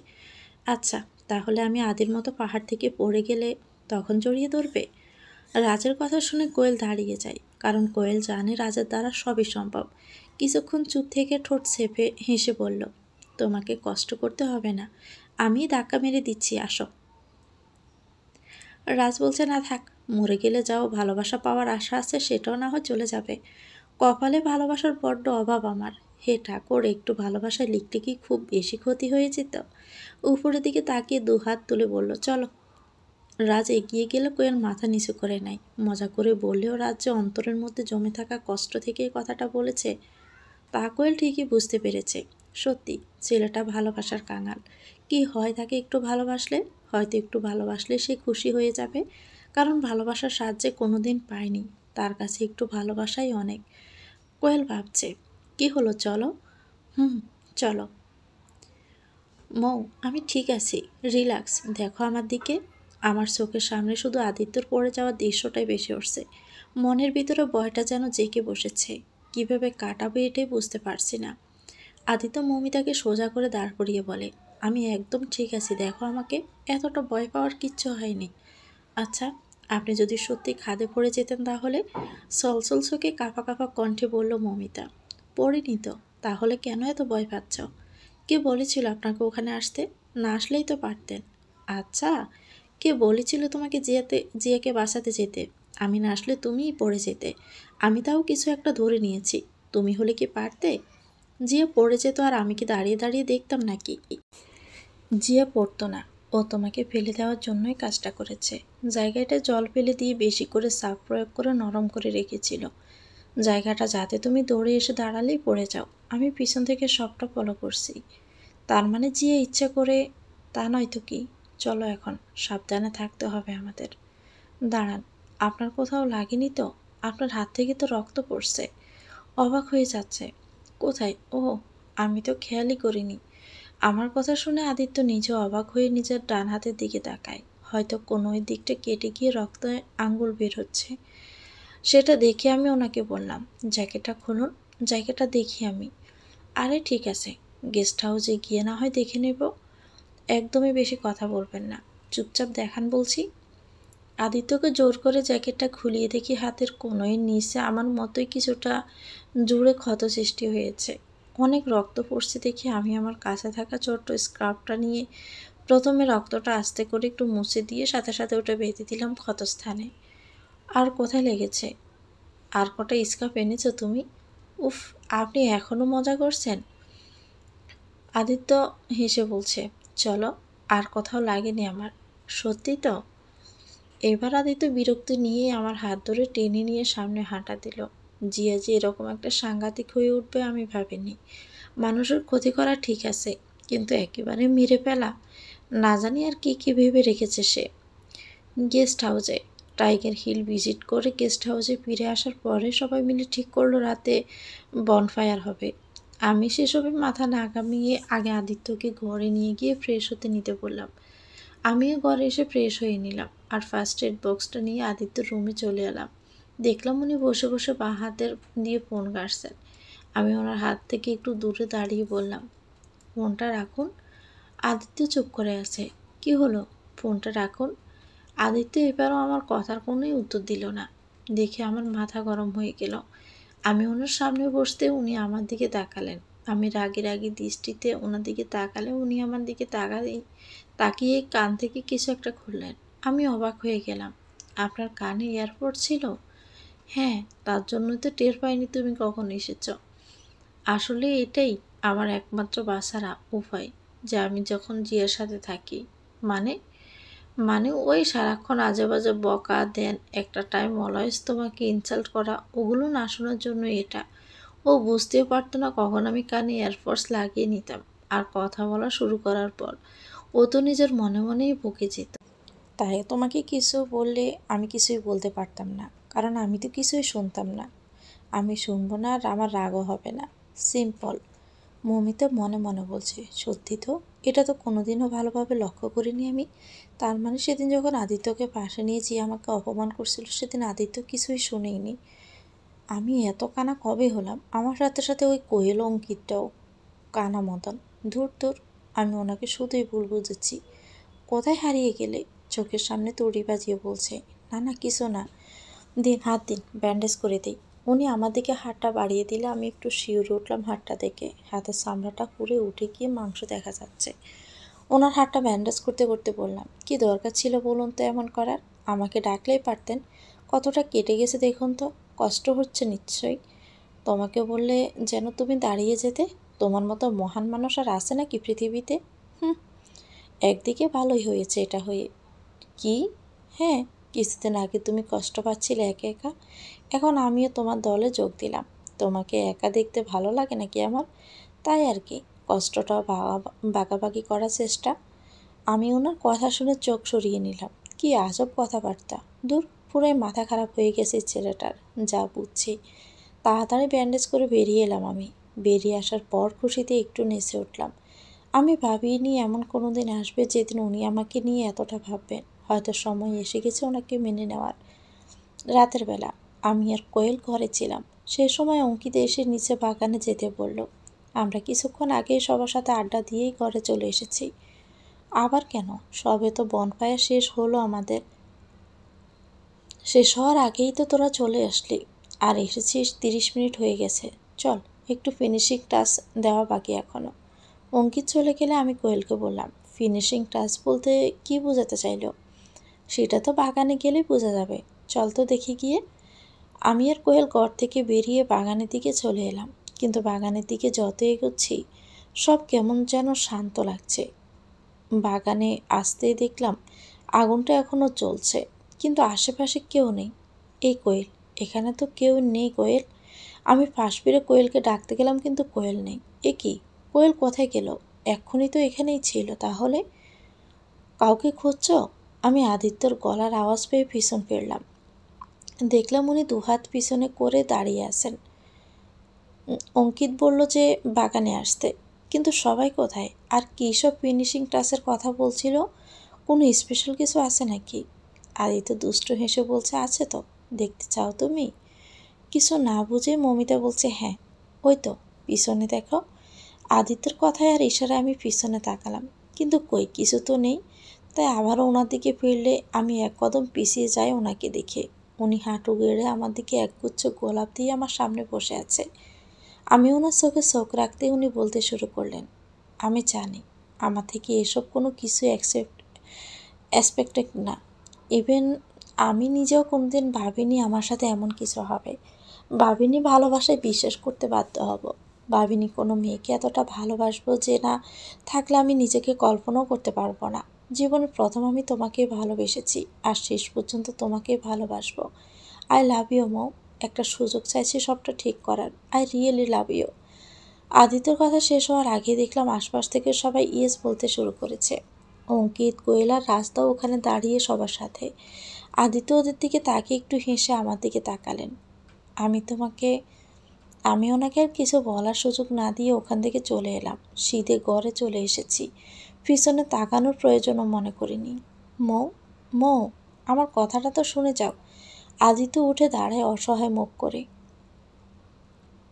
আচ্ছা তাহলে আমি আদির মতো পাহাড় থেকে পড়ে গেলে তখন জড়িয়ে ধরবে? রাজের কথা শুনে কোয়েল দাঁড়িয়ে যায়, কারণ কোয়েল জানে রাজের দ্বারা সবই সম্ভব। কিছুক্ষণ চুপ থেকে ঠোঁট চেপে হেসে বলল, তোমাকে কষ্ট করতে হবে না, আমি ধাক্কা মেরে দিচ্ছি, আসো। রাজ বলছে, না থাক, মরে গেলে যাও, ভালোবাসা পাওয়ার আশা আছে সেটাও না হয় চলে যাবে। কপালে ভালোবাসার বড্ড অভাব আমার। হে ঠাকুর, একটু ভালোবাসায় লিখতে কি খুব বেশি ক্ষতি হয়ে যেত? উপরের দিকে তাকিয়ে 2 হাত তুলে বলল, চলো। রাজ এগিয়ে গেলে কোয়েল মাথা নিচু করে নেয়। মজা করে বললেও রাজ যে অন্তরের মধ্যে জমে থাকা কষ্ট থেকে এই কথাটা বলেছে তা কোয়েল ঠিকই বুঝতে পেরেছে। সত্যি ছেলেটা ভালোবাসার কাঙাল। কি হয় তাকে একটু ভালোবাসলে, হয়তো একটু ভালোবাসলে সে খুশি হয়ে যাবে, কারণ ভালোবাসার সাহায্যে কোনোদিন পায়নি। তার কাছে একটু ভালোবাসাই অনেক। কোয়েল ভাবছে, কি হলো, চলো। হুম, চলো। মৌ, আমি ঠিক আছি, রিল্যাক্স, দেখো আমার দিকে। আমার চোখের সামনে শুধু আদিত্যর পড়ে যাওয়ার দৃশ্যটাই বেশি উঠছে। মনের ভিতরে ভয়টা যেন জেঁকে বসেছে। কিভাবে কাটাবে এটাই বুঝতে পারছি না। আদিত্য মৌমিতাকে সোজা করে দাঁড় করিয়ে বলে, আমি একদম ঠিক আছি, দেখো আমাকে। এতটা ভয় পাওয়ার কিচ্ছু হয়নি। আচ্ছা, আপনি যদি সত্যি খাদে পড়ে যেতেন তাহলে? সলসল চোখে কাঁপা কাঁপা কণ্ঠে বলল মৌমিতা। পড়িনি তো, তাহলে কেন এত ভয় পাচ্ছ? কে বলেছিল আপনাকে ওখানে আসতে? না আসলেই তো পারতেন। আচ্ছা, কে বলেছিল তোমাকে জিয়াকে বাঁচাতে যেতে? আমি না আসলে তুমিই পড়ে যেতে। আমি তাও কিছু একটা ধরে নিয়েছি। তুমি হলে কি পারতে? জিয়া পড়ে যেত আর আমি কি দাঁড়িয়ে দাঁড়িয়ে দেখতাম নাকি? জিয়া পড়তো না, ও তোমাকে ফেলে দেওয়ার জন্যই কাজটা করেছে। জায়গাটা জল ফেলে দিয়ে বেশি করে সার্ফ প্রয়োগ করে নরম করে রেখেছিল, জায়গাটা যাতে তুমি দৌড়ে এসে দাঁড়ালেই পড়ে যাও। আমি পিছন থেকে সবটা ফলো করছি। তার মানে জিয়া ইচ্ছা করে? তা নয় তো কি। চলো এখন, সাবধানে থাকতে হবে আমাদের। দাঁড়ান, আপনার কোথাও লাগেনি তো? আপনার হাত থেকে তো রক্ত পড়ছে। অবাক হয়ে যাচ্ছে। কোথায়? ও, আমি তো খেয়ালই করিনি। আমার কথা শুনে আদিত্য নিজে অবাক হয়ে নিজের ডান হাতের দিকে তাকায়। হয়তো কোনো ওই দিকটা কেটে গিয়ে রক্ত আঙ্গুল বের হচ্ছে। সেটা দেখে আমি ওনাকে বললাম, জ্যাকেটটা খুলুন। জ্যাকেটটা দেখি আমি। আরে ঠিক আছে, গেস্ট হাউসে গিয়ে না হয় দেখে নেব। একদমই বেশি কথা বলবেন না, চুপচাপ দেখান বলছি। আদিত্যকে জোর করে জ্যাকেটটা খুলিয়ে দেখি হাতের কোনোই নিচে আমার মতোই কিছুটা জুড়ে ক্ষত সৃষ্টি হয়েছে। অনেক রক্ত পড়ছে দেখে আমি আমার কাছে থাকা ছোট্ট স্কার্ফটা নিয়ে প্রথমে রক্তটা আস্তে করে একটু মুছে দিয়ে সাথে সাথে ওটা বেঁধে দিলাম ক্ষতস্থানে। আর কোথায় লেগেছে? আর কটা স্কার্ফ এনেছো তুমি? উফ, আপনি এখনও মজা করছেন? আদিত্য হেসে বলছে, চলো, আর কোথাও লাগেনি আমার। সত্যি তো? এবার আদিত্য বিরক্তি নিয়ে আমার হাত ধরে টেনে নিয়ে সামনে হাঁটা দিল। জিয়া যে এরকম একটা সাংঘাতিক হয়ে উঠবে আমি ভাবিনি। মানুষের ক্ষতি করা ঠিক আছে, কিন্তু একেবারে মেরে ফেলা? না জানি আর কি কি ভেবে রেখেছে সে। গেস্ট হাউসে টাইগার হিল ভিজিট করে গেস্ট হাউসে ফিরে আসার পরে সবাই মিলে ঠিক করলো রাতে বনফায়ার হবে। আমি সেসবে মাথা না ঘামিয়ে আগে আদিত্যকে ঘরে নিয়ে গিয়ে ফ্রেশ হতে নিতে বললাম। আমিও ঘরে এসে ফ্রেশ হয়ে নিলাম আর ফার্স্ট এড বক্সটা নিয়ে আদিত্যর রুমে চলে এলাম। দেখলাম উনি বসে বসে বাঁ হাতের দিয়ে ফোন ঘাঁটছেন। আমি ওনার হাত থেকে একটু দূরে দাঁড়িয়ে বললাম, ফোনটা রাখুন। আদিত্য চুপ করে আছে। কি হলো? ফোনটা রাখুন। আদিত্য এবারও আমার কথার কোনোই উত্তর দিল না। দেখে আমার মাথা গরম হয়ে গেল। আমি ওনার সামনে বসতে উনি আমার দিকে তাকালেন। আমি রাগী রাগী দৃষ্টিতে ওনার দিকে তাকালে উনি আমার দিকে তাকিয়ে কান থেকে কিছু একটা খুললেন। আমি অবাক হয়ে গেলাম। আপনার কানে এয়ারপড ছিল? হ্যাঁ, তার জন্যই তো টের পাইনি তুমি কখন এসেছ। আসলে এটাই আমার একমাত্র বাঁচার উপায়, যে আমি যখন জিয়ার সাথে থাকি। মানে? মানে ওই সারাক্ষণ আজে বাজে বকা দেন, একটা টাইম অলওয়েজ তোমাকে ইনসাল্ট করা, ওগুলো না শোনার জন্য এটা। ও বুঝতেও পারতো না কখন আমি কানে এয়ারফোর্স লাগিয়ে নিতাম। আর কথা বলা শুরু করার পর ও তো নিজের মনে মনেই বকে যেত। তাই তোমাকে কিছু বললে আমি কিছুই বলতে পারতাম না, কারণ আমি তো কিছুই শুনতাম না। আমি শুনবো না আর আমার রাগও হবে না। সিম্পল। মৌমিতা মনে মনে বলছে, সত্যি তো, এটা তো কোনোদিনও ভালোভাবে লক্ষ্য করিনি আমি। তার মানে সেদিন যখন আদিত্যকে পাশে নিয়ে যে আমাকে অপমান করছিল সেদিন আদিত্য কিছুই শুনেইনি। আমি এত কানা কবে হলাম? আমার সাথে সাথে ওই কোয়েল অঙ্কিতটাও কানা মতন। ধুর ধুর, আমি ওনাকে শুধুই ভুল বুঝেছি। কোথায় হারিয়ে গেলে? চোখের সামনে তড়ি বাজিয়ে বলছে, না না কিছু না। দিন, হাত দিন, ব্যান্ডেজ করে দিই। উনি আমার দিকে হাতটা বাড়িয়ে দিলে আমি একটু শিউরে উঠলাম হাতটা দেখে। হাতের চামড়াটা পুড়ে উঠে গিয়ে মাংস দেখা যাচ্ছে। ওনার হাতটা ব্যান্ডেজ করতে করতে বললাম, কি দরকার ছিল বলুন তো এমন করার? আমাকে ডাকলেই পারতেন। কতটা কেটে গেছে দেখুন তো, কষ্ট হচ্ছে নিশ্চয়ই। তোমাকে বললে যেন তুমি দাঁড়িয়ে যেতে? তোমার মতো মহান মানুষ আর আছে নাকি পৃথিবীতে? হুম, একদিকে ভালোই হয়েছে এটা হয়ে। কি? হ্যাঁ, কিছুদিন আগে তুমি কষ্ট পাচ্ছিলে একা একা, এখন আমিও তোমার দলে যোগ দিলাম। তোমাকে একা দেখতে ভালো লাগে নাকি আমার? তাই আর কি, কষ্টটাও ভাগাভাগি করার চেষ্টা। আমি ওনার কথা শুনে চোখ সরিয়ে নিলাম। কি আজব কথাবার্তা! দূর, পুরাই মাথা খারাপ হয়ে গেছে ছেলেটার, যা বুঝছি। তাড়াতাড়ি ব্যান্ডেজ করে বেরিয়ে এলাম আমি। বেরিয়ে আসার পর খুশিতে একটু নেচে উঠলাম। আমি ভাবিনি এমন কোনো দিন আসবে যেদিন উনি আমাকে নিয়ে এতটা ভাববেন। হয়তো সময় এসে গেছে ওনাকে মেনে নেওয়ার। রাতের বেলা আমি আর কোয়েল ঘরে ছিলাম। সে সময় অঙ্কিত এসে নিচে বাগানে যেতে বলল। আমরা কিছুক্ষণ আগেই সবার সাথে আড্ডা দিয়েই ঘরে চলে এসেছি। আবার কেন? সবে তো বনফায়ার শেষ হলো আমাদের। শেষ হওয়ার আগেই তো তোরা চলে আসলি। আর এসেছিস 30 মিনিট হয়ে গেছে। চল, একটু ফিনিশিং টাচ দেওয়া বাকি এখনো। অঙ্কিত চলে গেলে আমি কোয়েলকে বললাম, ফিনিশিং টাচ বলতে কি বোঝাতে চাইলো? সেটা তো বাগানে গেলেই বোঝা যাবে। চল তো দেখি গিয়ে। আমি আর কোয়েল ঘর থেকে বেরিয়ে বাগানের দিকে চলে এলাম। কিন্তু বাগানের দিকে যত এগোচ্ছি সব কেমন যেন শান্ত লাগছে। বাগানে আসতেই দেখলাম আগুনটা এখনও চলছে, কিন্তু আশেপাশে কেউ নেই। এই কোয়েল, এখানে তো কেউ নেই কোয়েল। আমি ফাঁস ফিরে কোয়েলকে ডাকতে গেলাম, কিন্তু কোয়েল নেই। এ কি, কোয়েল কোথায় গেল? এক্ষুনি তো এখানেই ছিল। তাহলে কাউকে খুঁজছ? আমি আদিত্যর গলার আওয়াজ পেয়ে পিছন ফিরলাম। দেখলাম উনি দুহাত পিছনে করে দাঁড়িয়ে আছেন। অঙ্কিত বলল যে বাগানে আসতে, কিন্তু সবাই কোথায়? আর কী সব ফিনিশিং টাচের কথা বলছিল? কোনো স্পেশাল কিছু আছে নাকি? আদিত্য দুষ্ট হেসে বলছে, আছে তো। দেখতে চাও তুমি? কিছু না বুঝে মমিতা বলছে, হ্যাঁ ওই তো পিছনে দেখো। আদিত্যর কথায় আর ইশারায় আমি পিছনে তাকালাম, কিন্তু কই কিছু তো নেই। তাই আবারও ওনার দিকে ফিরলে আমি এক কদম পিছিয়ে যাই ওনাকে দেখে। উনি হাঁটু গেড়ে আমার দিকে একগুচ্ছ গোলাপ দিয়ে আমার সামনে বসে আছে। আমি ওনার চোখে চোখ রাখতেই উনি বলতে শুরু করলেন, আমি জানি আমার থেকে এসব কোনো কিছু এক্সপেক্টেড না। ইভেন আমি নিজেও কোনোদিন ভাবিনি আমার সাথে এমন কিছু হবে। ভাবিনি ভালোবাসায় বিশ্বাস করতে বাধ্য হব। ভাবিনি কোনো মেয়েকে এতটা ভালোবাসবো যে না থাকলে আমি নিজেকে কল্পনাও করতে পারবো না। জীবনে প্রথম আমি তোমাকেই ভালোবেসেছি, আর শেষ পর্যন্ত তোমাকেই ভালোবাসবো। I love you Mou. একটা সুযোগ চাইছি সবটা ঠিক করার। I really love you. আদিত্যর কথা শেষ হওয়ার আগে দেখলাম আশপাশ থেকে সবাই ইয়েস বলতে শুরু করেছে। অঙ্কিত, কোয়েল আর রাস্তাও ওখানে দাঁড়িয়ে সবার সাথে। আদিত্য ওদের দিকে তাকিয়ে একটু হেসে আমার দিকে তাকালেন। আমি ওনাকে আর কিছু বলার সুযোগ না দিয়ে ওখান থেকে চলে এলাম। শীতে ঘরে চলে এসেছি। পিছনে তাকানোর প্রয়োজনও মনে করিনি। মৌ, মৌ, আমার কথাটা তো শুনে যাও। আদিত্য উঠে দাঁড়ায় অসহায় মুখ করে।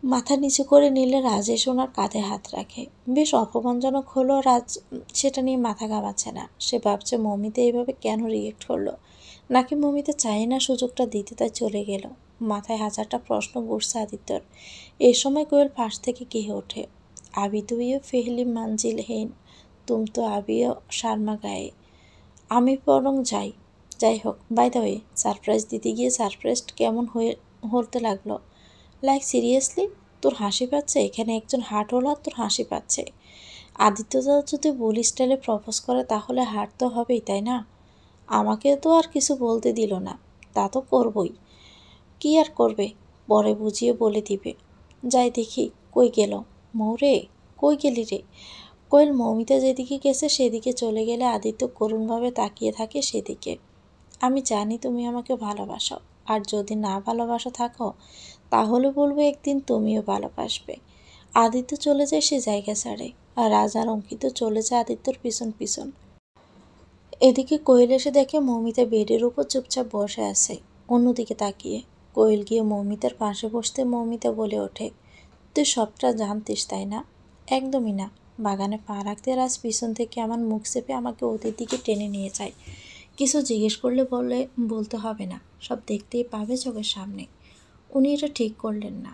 মাথা নিচু করে নিলে রাজেশ ওনার কাঁধে হাত রাখে। বেশ অপমানজনক হলো। রাজ সেটা নিয়ে মাথা ঘামাচ্ছে না। সে ভাবছে মমিতা এইভাবে কেন রিয়েক্ট করলো, নাকি মমিতা চায় না সুযোগটা দিতে তাই চলে গেল। মাথায় হাজারটা প্রশ্ন ঘুরছে আদিত্যর। এই সময় কোয়েল পাশ থেকে গেয়ে ওঠে, আবি তুইও ফেহলি মানজিল হেন, তুম তো আবিও শর্মা গায়ে। আমি বরং যাই হোক, বাই দ্য ওয়ে, সারপ্রাইজ দিতে গিয়ে সারপ্রাইজড কেমন হতে লাগলো? Like seriously? তোর হাসি পাচ্ছে? এখানে একজন হার্ট হোলার তোর হাসি পাচ্ছে। আদিত্যদা যদি বুলি স্টাইলে প্রপোজ করে তাহলে হার্ট তো হবেই, তাই না? আমাকে তো আর কিছু বলতে দিল না। তা তো করবই। কি আর করবে, পরে বুঝিয়ে বলে দিবে। যাই দেখি কই গেল মৌরে, কই গেলি রে? কোয়েল মৌমিতা যেদিকে গেছে সেদিকে চলে গেলে আদিত্য করুণভাবে তাকিয়ে থাকে সেদিকে। আমি জানি তুমি আমাকে ভালোবাসো, আর যদি না ভালোবাসা থাকো তাহলে বলবো একদিন তুমিও ভালোবাসবে। আদিত্য চলে যায় সে জায়গা ছাড়ে, আর রাজার অঙ্কিত চলে যায় আদিত্যর পিছন পিছন। এদিকে কোয়েল এসে দেখে মৌমিতা বেডের উপর চুপচাপ বসে আছে অন্যদিকে তাকিয়ে। কোয়েল গিয়ে মৌমিতার পাশে বসতে মৌমিতা বলে ওঠে, তুই সবটা জানতিস তাই না? একদমই না। বাগানে পা রাখতে রাজ পিছন থেকে আমার মুখ চেপে আমাকে ওদের দিকে টেনে নিয়ে যায়। কিছু জিজ্ঞেস করলে বলতে হবে না, সব দেখতেই পাবে চোখের সামনে। উনি এটা ঠিক করলেন না।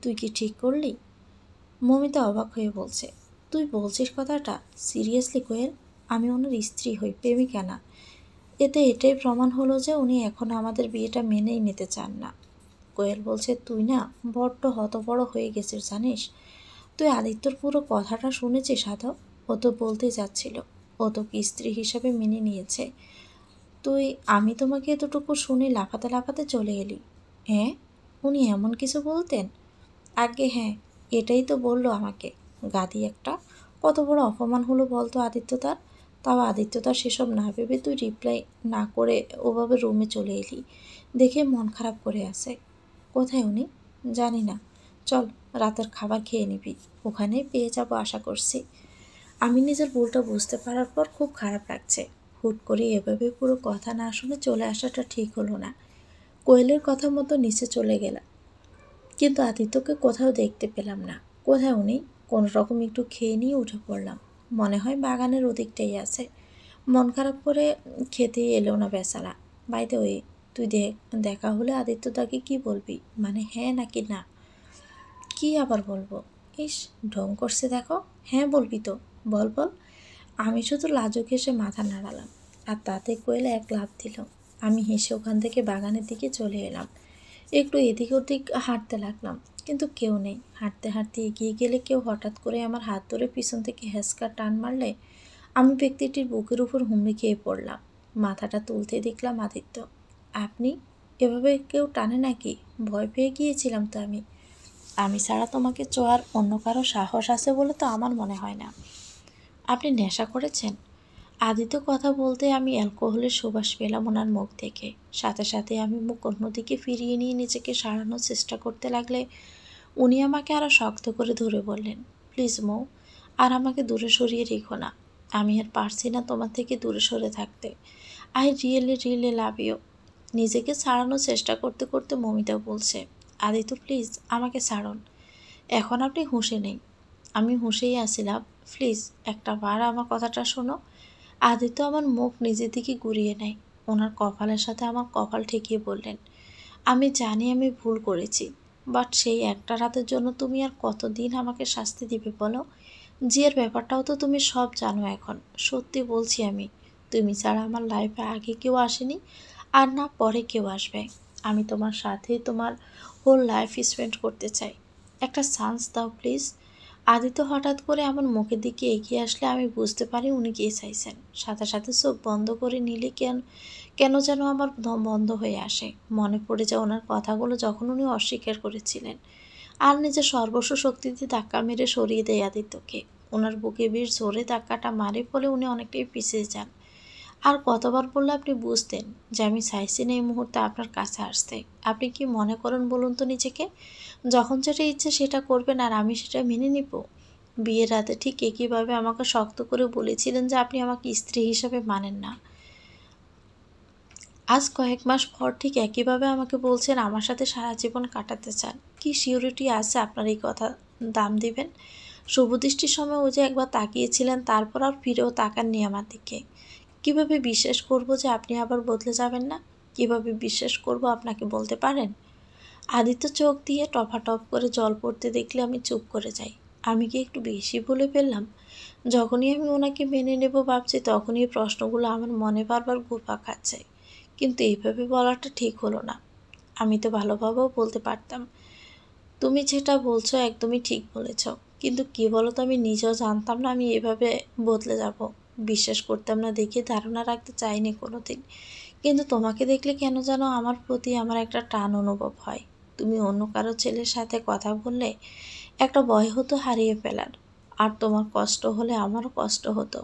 তুই কি ঠিক করলি? মমিতা অবাক হয়ে বলছে, তুই বলছিস কথাটা সিরিয়াসলি কোয়েল? আমি ওনার স্ত্রী হই, প্রেমিকা না। এটাই প্রমাণ হলো যে উনি এখন আমাদের বিয়েটা মেনেই নিতে চান না। কোয়েল বলছে, তুই না বড্ড হতবড় হয়ে গেছিস জানিস। তুই আদিত্যর পুরো কথাটা শুনেছিস আদৌ? ও তো বলতে যাচ্ছিল ও তোকে স্ত্রী হিসাবে মেনে নিয়েছে। তুই আমি তোমাকে এতটুকু শুনে লাফাতে লাফাতে চলে এলি। হ্যাঁ, উনি এমন কিছু বলতেন? আজ্ঞে হ্যাঁ, এটাই তো বললো আমাকে। গাদি একটা, কত বড় অপমান হলো বলতো আদিত্য তার। তাও আদিত্য তার সেসব না ভেবে তুই রিপ্লাই না করে ওভাবে রুমে চলে এলি, দেখে মন খারাপ করে আছে। কোথায় উনি? জানি না, চল রাতের খাবার খেয়ে নিবি, ওখানেই পেয়ে যাবো আশা করছি। আমি নিজের ভুলটা বুঝতে পারার পর খুব খারাপ লাগছে। হুট করে এভাবে পুরো কথা না শুনে চলে আসাটা ঠিক হলো না। কোয়েলের কথা মতো নিচে চলে গেলাম, কিন্তু আদিত্যকে কোথাও দেখতে পেলাম না। কোথায় উনি? কোনো রকম একটু খেয়ে নিয়ে উঠে পড়লাম। মনে হয় বাগানের ওদিকটাই আছে। মন খারাপ করে খেতেই এলো না বেচারা। বাইতে ওই তুই দেখা হলে আদিত্য তাকে কি বলবি? মানে হ্যাঁ নাকি না? কি আবার বলবো? ইস, ঢং করছে দেখো। হ্যাঁ বলবি তো, বল বল। আমি শুধু লাজুক হেসে মাথা নাড়ালাম, আর তাতে কোয়েল এক লাফ দিল। আমি হেসে ওখান থেকে বাগানের দিকে চলে এলাম। একটু এদিক ওদিক হাঁটতে লাগলাম, কিন্তু কেউ নেই। হাঁটতে হাঁটতে এগিয়ে গেলে কেউ হঠাৎ করে আমার হাত ধরে পিছন থেকে হ্যাঁচকা টান মারলে আমি ব্যক্তিটির বুকের উপর হুমড়ি খেয়ে পড়লাম। মাথাটা তুলতে দেখলাম আদিত্য। আপনি? এভাবে কেউ টানে নাকি? ভয় পেয়ে গিয়েছিলাম তো আমি। আমি ছাড়া তোমাকে ছোঁয়ার অন্য কারো সাহস আছে বলে তো আমার মনে হয় না। আপনি নেশা করেছেন? আদিত্য কথা বলতে আমি অ্যালকোহলের সুবাস পেলাম ওনার মুখ থেকে। সাথে সাথে আমি মুখ অন্যদিকে ফিরিয়ে নিয়ে নিজেকে সারানোর চেষ্টা করতে লাগলে উনি আমাকে আরও শক্ত করে ধরে বললেন, প্লিজ মৌ, আর আমাকে দূরে সরিয়ে রেখো না। আমি আর পারছি না তোমার থেকে দূরে সরে থাকতে। I really love you. নিজেকে ছাড়ানোর চেষ্টা করতে করতে মমিতা বলছে, আদিত্য প্লিজ আমাকে ছাড়ুন, এখন আপনি হুঁশে নেই। আমি হুঁশেই আছিলাম, প্লিজ একটা বার আমার কথাটা শোনো। আদিত্য আমার মুখ নিজের দিকে ঘুরিয়ে নেয়, ওনার কপালের সাথে আমার কপাল ঠেকিয়ে বললেন, আমি জানি আমি ভুল করেছি, বাট সেই একটা রাতের জন্য তুমি আর কতদিন আমাকে শাস্তি দিবে বলো? জিয়ের ব্যাপারটাও তো তুমি সব জানো এখন। সত্যি বলছি আমি, তুমি ছাড়া আমার লাইফে আগে কেউ আসেনি, আর না পরে কেউ আসবে। আমি তোমার সাথে তোমার হোল লাইফ স্পেন্ড করতে চাই। একটা চান্স দাও প্লিজ। আদিত্য হঠাৎ করে আমার মুখের দিকে এগিয়ে আসলে আমি বুঝতে পারি উনি কী চাইছেন। সাথে সাথে চোখ বন্ধ করে নিলে কেন যেন আমার দম বন্ধ হয়ে আসে। মনে পড়ে যায় ওনার কথাগুলো যখন উনি অস্বীকার করেছিলেন, আর নিজের সর্বস্ব শক্তি দিয়ে ধাক্কা মেরে সরিয়ে দেয় আদিত্যকে। ওনার বুকে বেশ জোরে ধাক্কাটা মারে ফলে উনি অনেকটাই পিছিয়ে যান। আর কতবার বললে আপনি বুঝতেন যে আমি চাইছি না এই মুহূর্তে আপনার কাছে আসতে? আপনি কি মনে করেন বলুন তো নিজেকে? যখন যেটা ইচ্ছে সেটা করবেন আর আমি সেটা মেনে নিব? বিয়ের রাতে ঠিক একইভাবে আমাকে শক্ত করে বলেছিলেন যে আপনি আমাকে স্ত্রী হিসাবে মানেন না। আজ কয়েক মাস পর ঠিক একইভাবে আমাকে বলছেন আমার সাথে সারা জীবন কাটাতে চান। কি সিউরিটি আছে আপনার এই কথা দাম দিবেন? শুভদৃষ্টির সময় ও যে একবার তাকিয়েছিলেন, তারপর আর ফিরেও তাকাননি আমার দিকে। কিভাবে বিশ্বাস করব যে আপনি আবার বদলে যাবেন না? কিভাবে বিশ্বাস করব আপনাকে বলতে পারেন? আদিত্য চোখ দিয়ে টপাটপ করে জল পড়তে দেখলে আমি চুপ করে যাই। আমি কি একটু বেশি বলে ফেললাম? যখনই আমি ওনাকে মেনে নেব ভাবছি, তখনই এই প্রশ্নগুলো আমার মনে বারবার ঘুরপাক খাচ্ছে। কিন্তু এইভাবে বলাটা ঠিক হলো না। আমি তো ভালোভাবেও বলতে পারতাম, তুমি যেটা বলছো একদমই ঠিক বলেছ, কিন্তু কি বলো তো, আমি নিজেও জানতাম না আমি এভাবে বদলে যাব। বিশ্বাস করতাম না দেখে ধারণা রাখতে চাইনি কোনোদিন, কিন্তু তোমাকে দেখলে কেন যেন আমার প্রতি আমার একটা টান অনুভব হয়। তুমি অন্য কারো ছেলের সাথে কথা বললে একটা ভয় হতো হারিয়ে ফেলার, আর তোমার কষ্ট হলে আমারও কষ্ট হতো।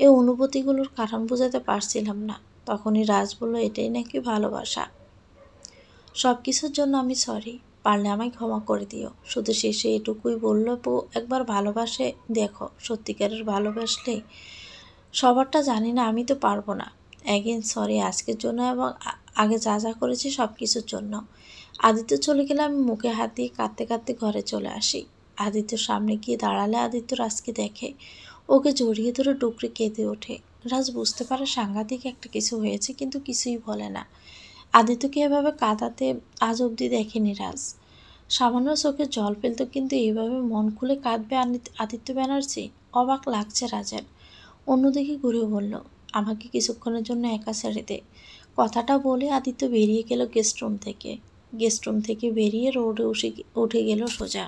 এই অনুভূতিগুলোর কারণ বোঝাতে পারছিলাম না। তখনই রাজ বলল, এটাই নাকি ভালোবাসা? সব কিছুর জন্য আমি সরি, পারলে আমায় ক্ষমা করে দিও। শুধু শেষে এটুকুই বলল, একবার ভালোবাসে দেখো, সত্যিকারের ভালোবাসলে। সবারটা জানি না, আমি তো পারবো না। অ্যাগেন সরি আজকের জন্য এবং আগে যা যা করেছি সব কিছুর জন্য। আদিত্য চলে গেলে আমি মুখে হাত দিয়ে কাঁদতে কাঁদতে ঘরে চলে আসি। আদিত্যর সামনে গিয়ে দাঁড়ালে আদিত্য রাজকে দেখে, ওকে জড়িয়ে ধরে ডুকরে কেঁদে ওঠে। রাজ বুঝতে পারে সাংঘাতিক একটা কিছু হয়েছে, কিন্তু কিছুই বলে না। আদিত্যকে এভাবে কাঁদাতে আজ অবধি দেখেনি রাজ। সামান্য চোখে জল ফেলত, কিন্তু এইভাবে মন খুলে কাঁদবে আদিত্য ব্যানার্জি? অবাক লাগছে রাজের। অন্যদিকে ঘুরে বলল, আমাকে কিছুক্ষণের জন্য একা ছেড়ে দে। কথাটা বলে আদিত্য বেরিয়ে গেল গেস্ট রুম থেকে। গেস্ট রুম থেকে বেরিয়ে রোডে উঠে গেল সোজা।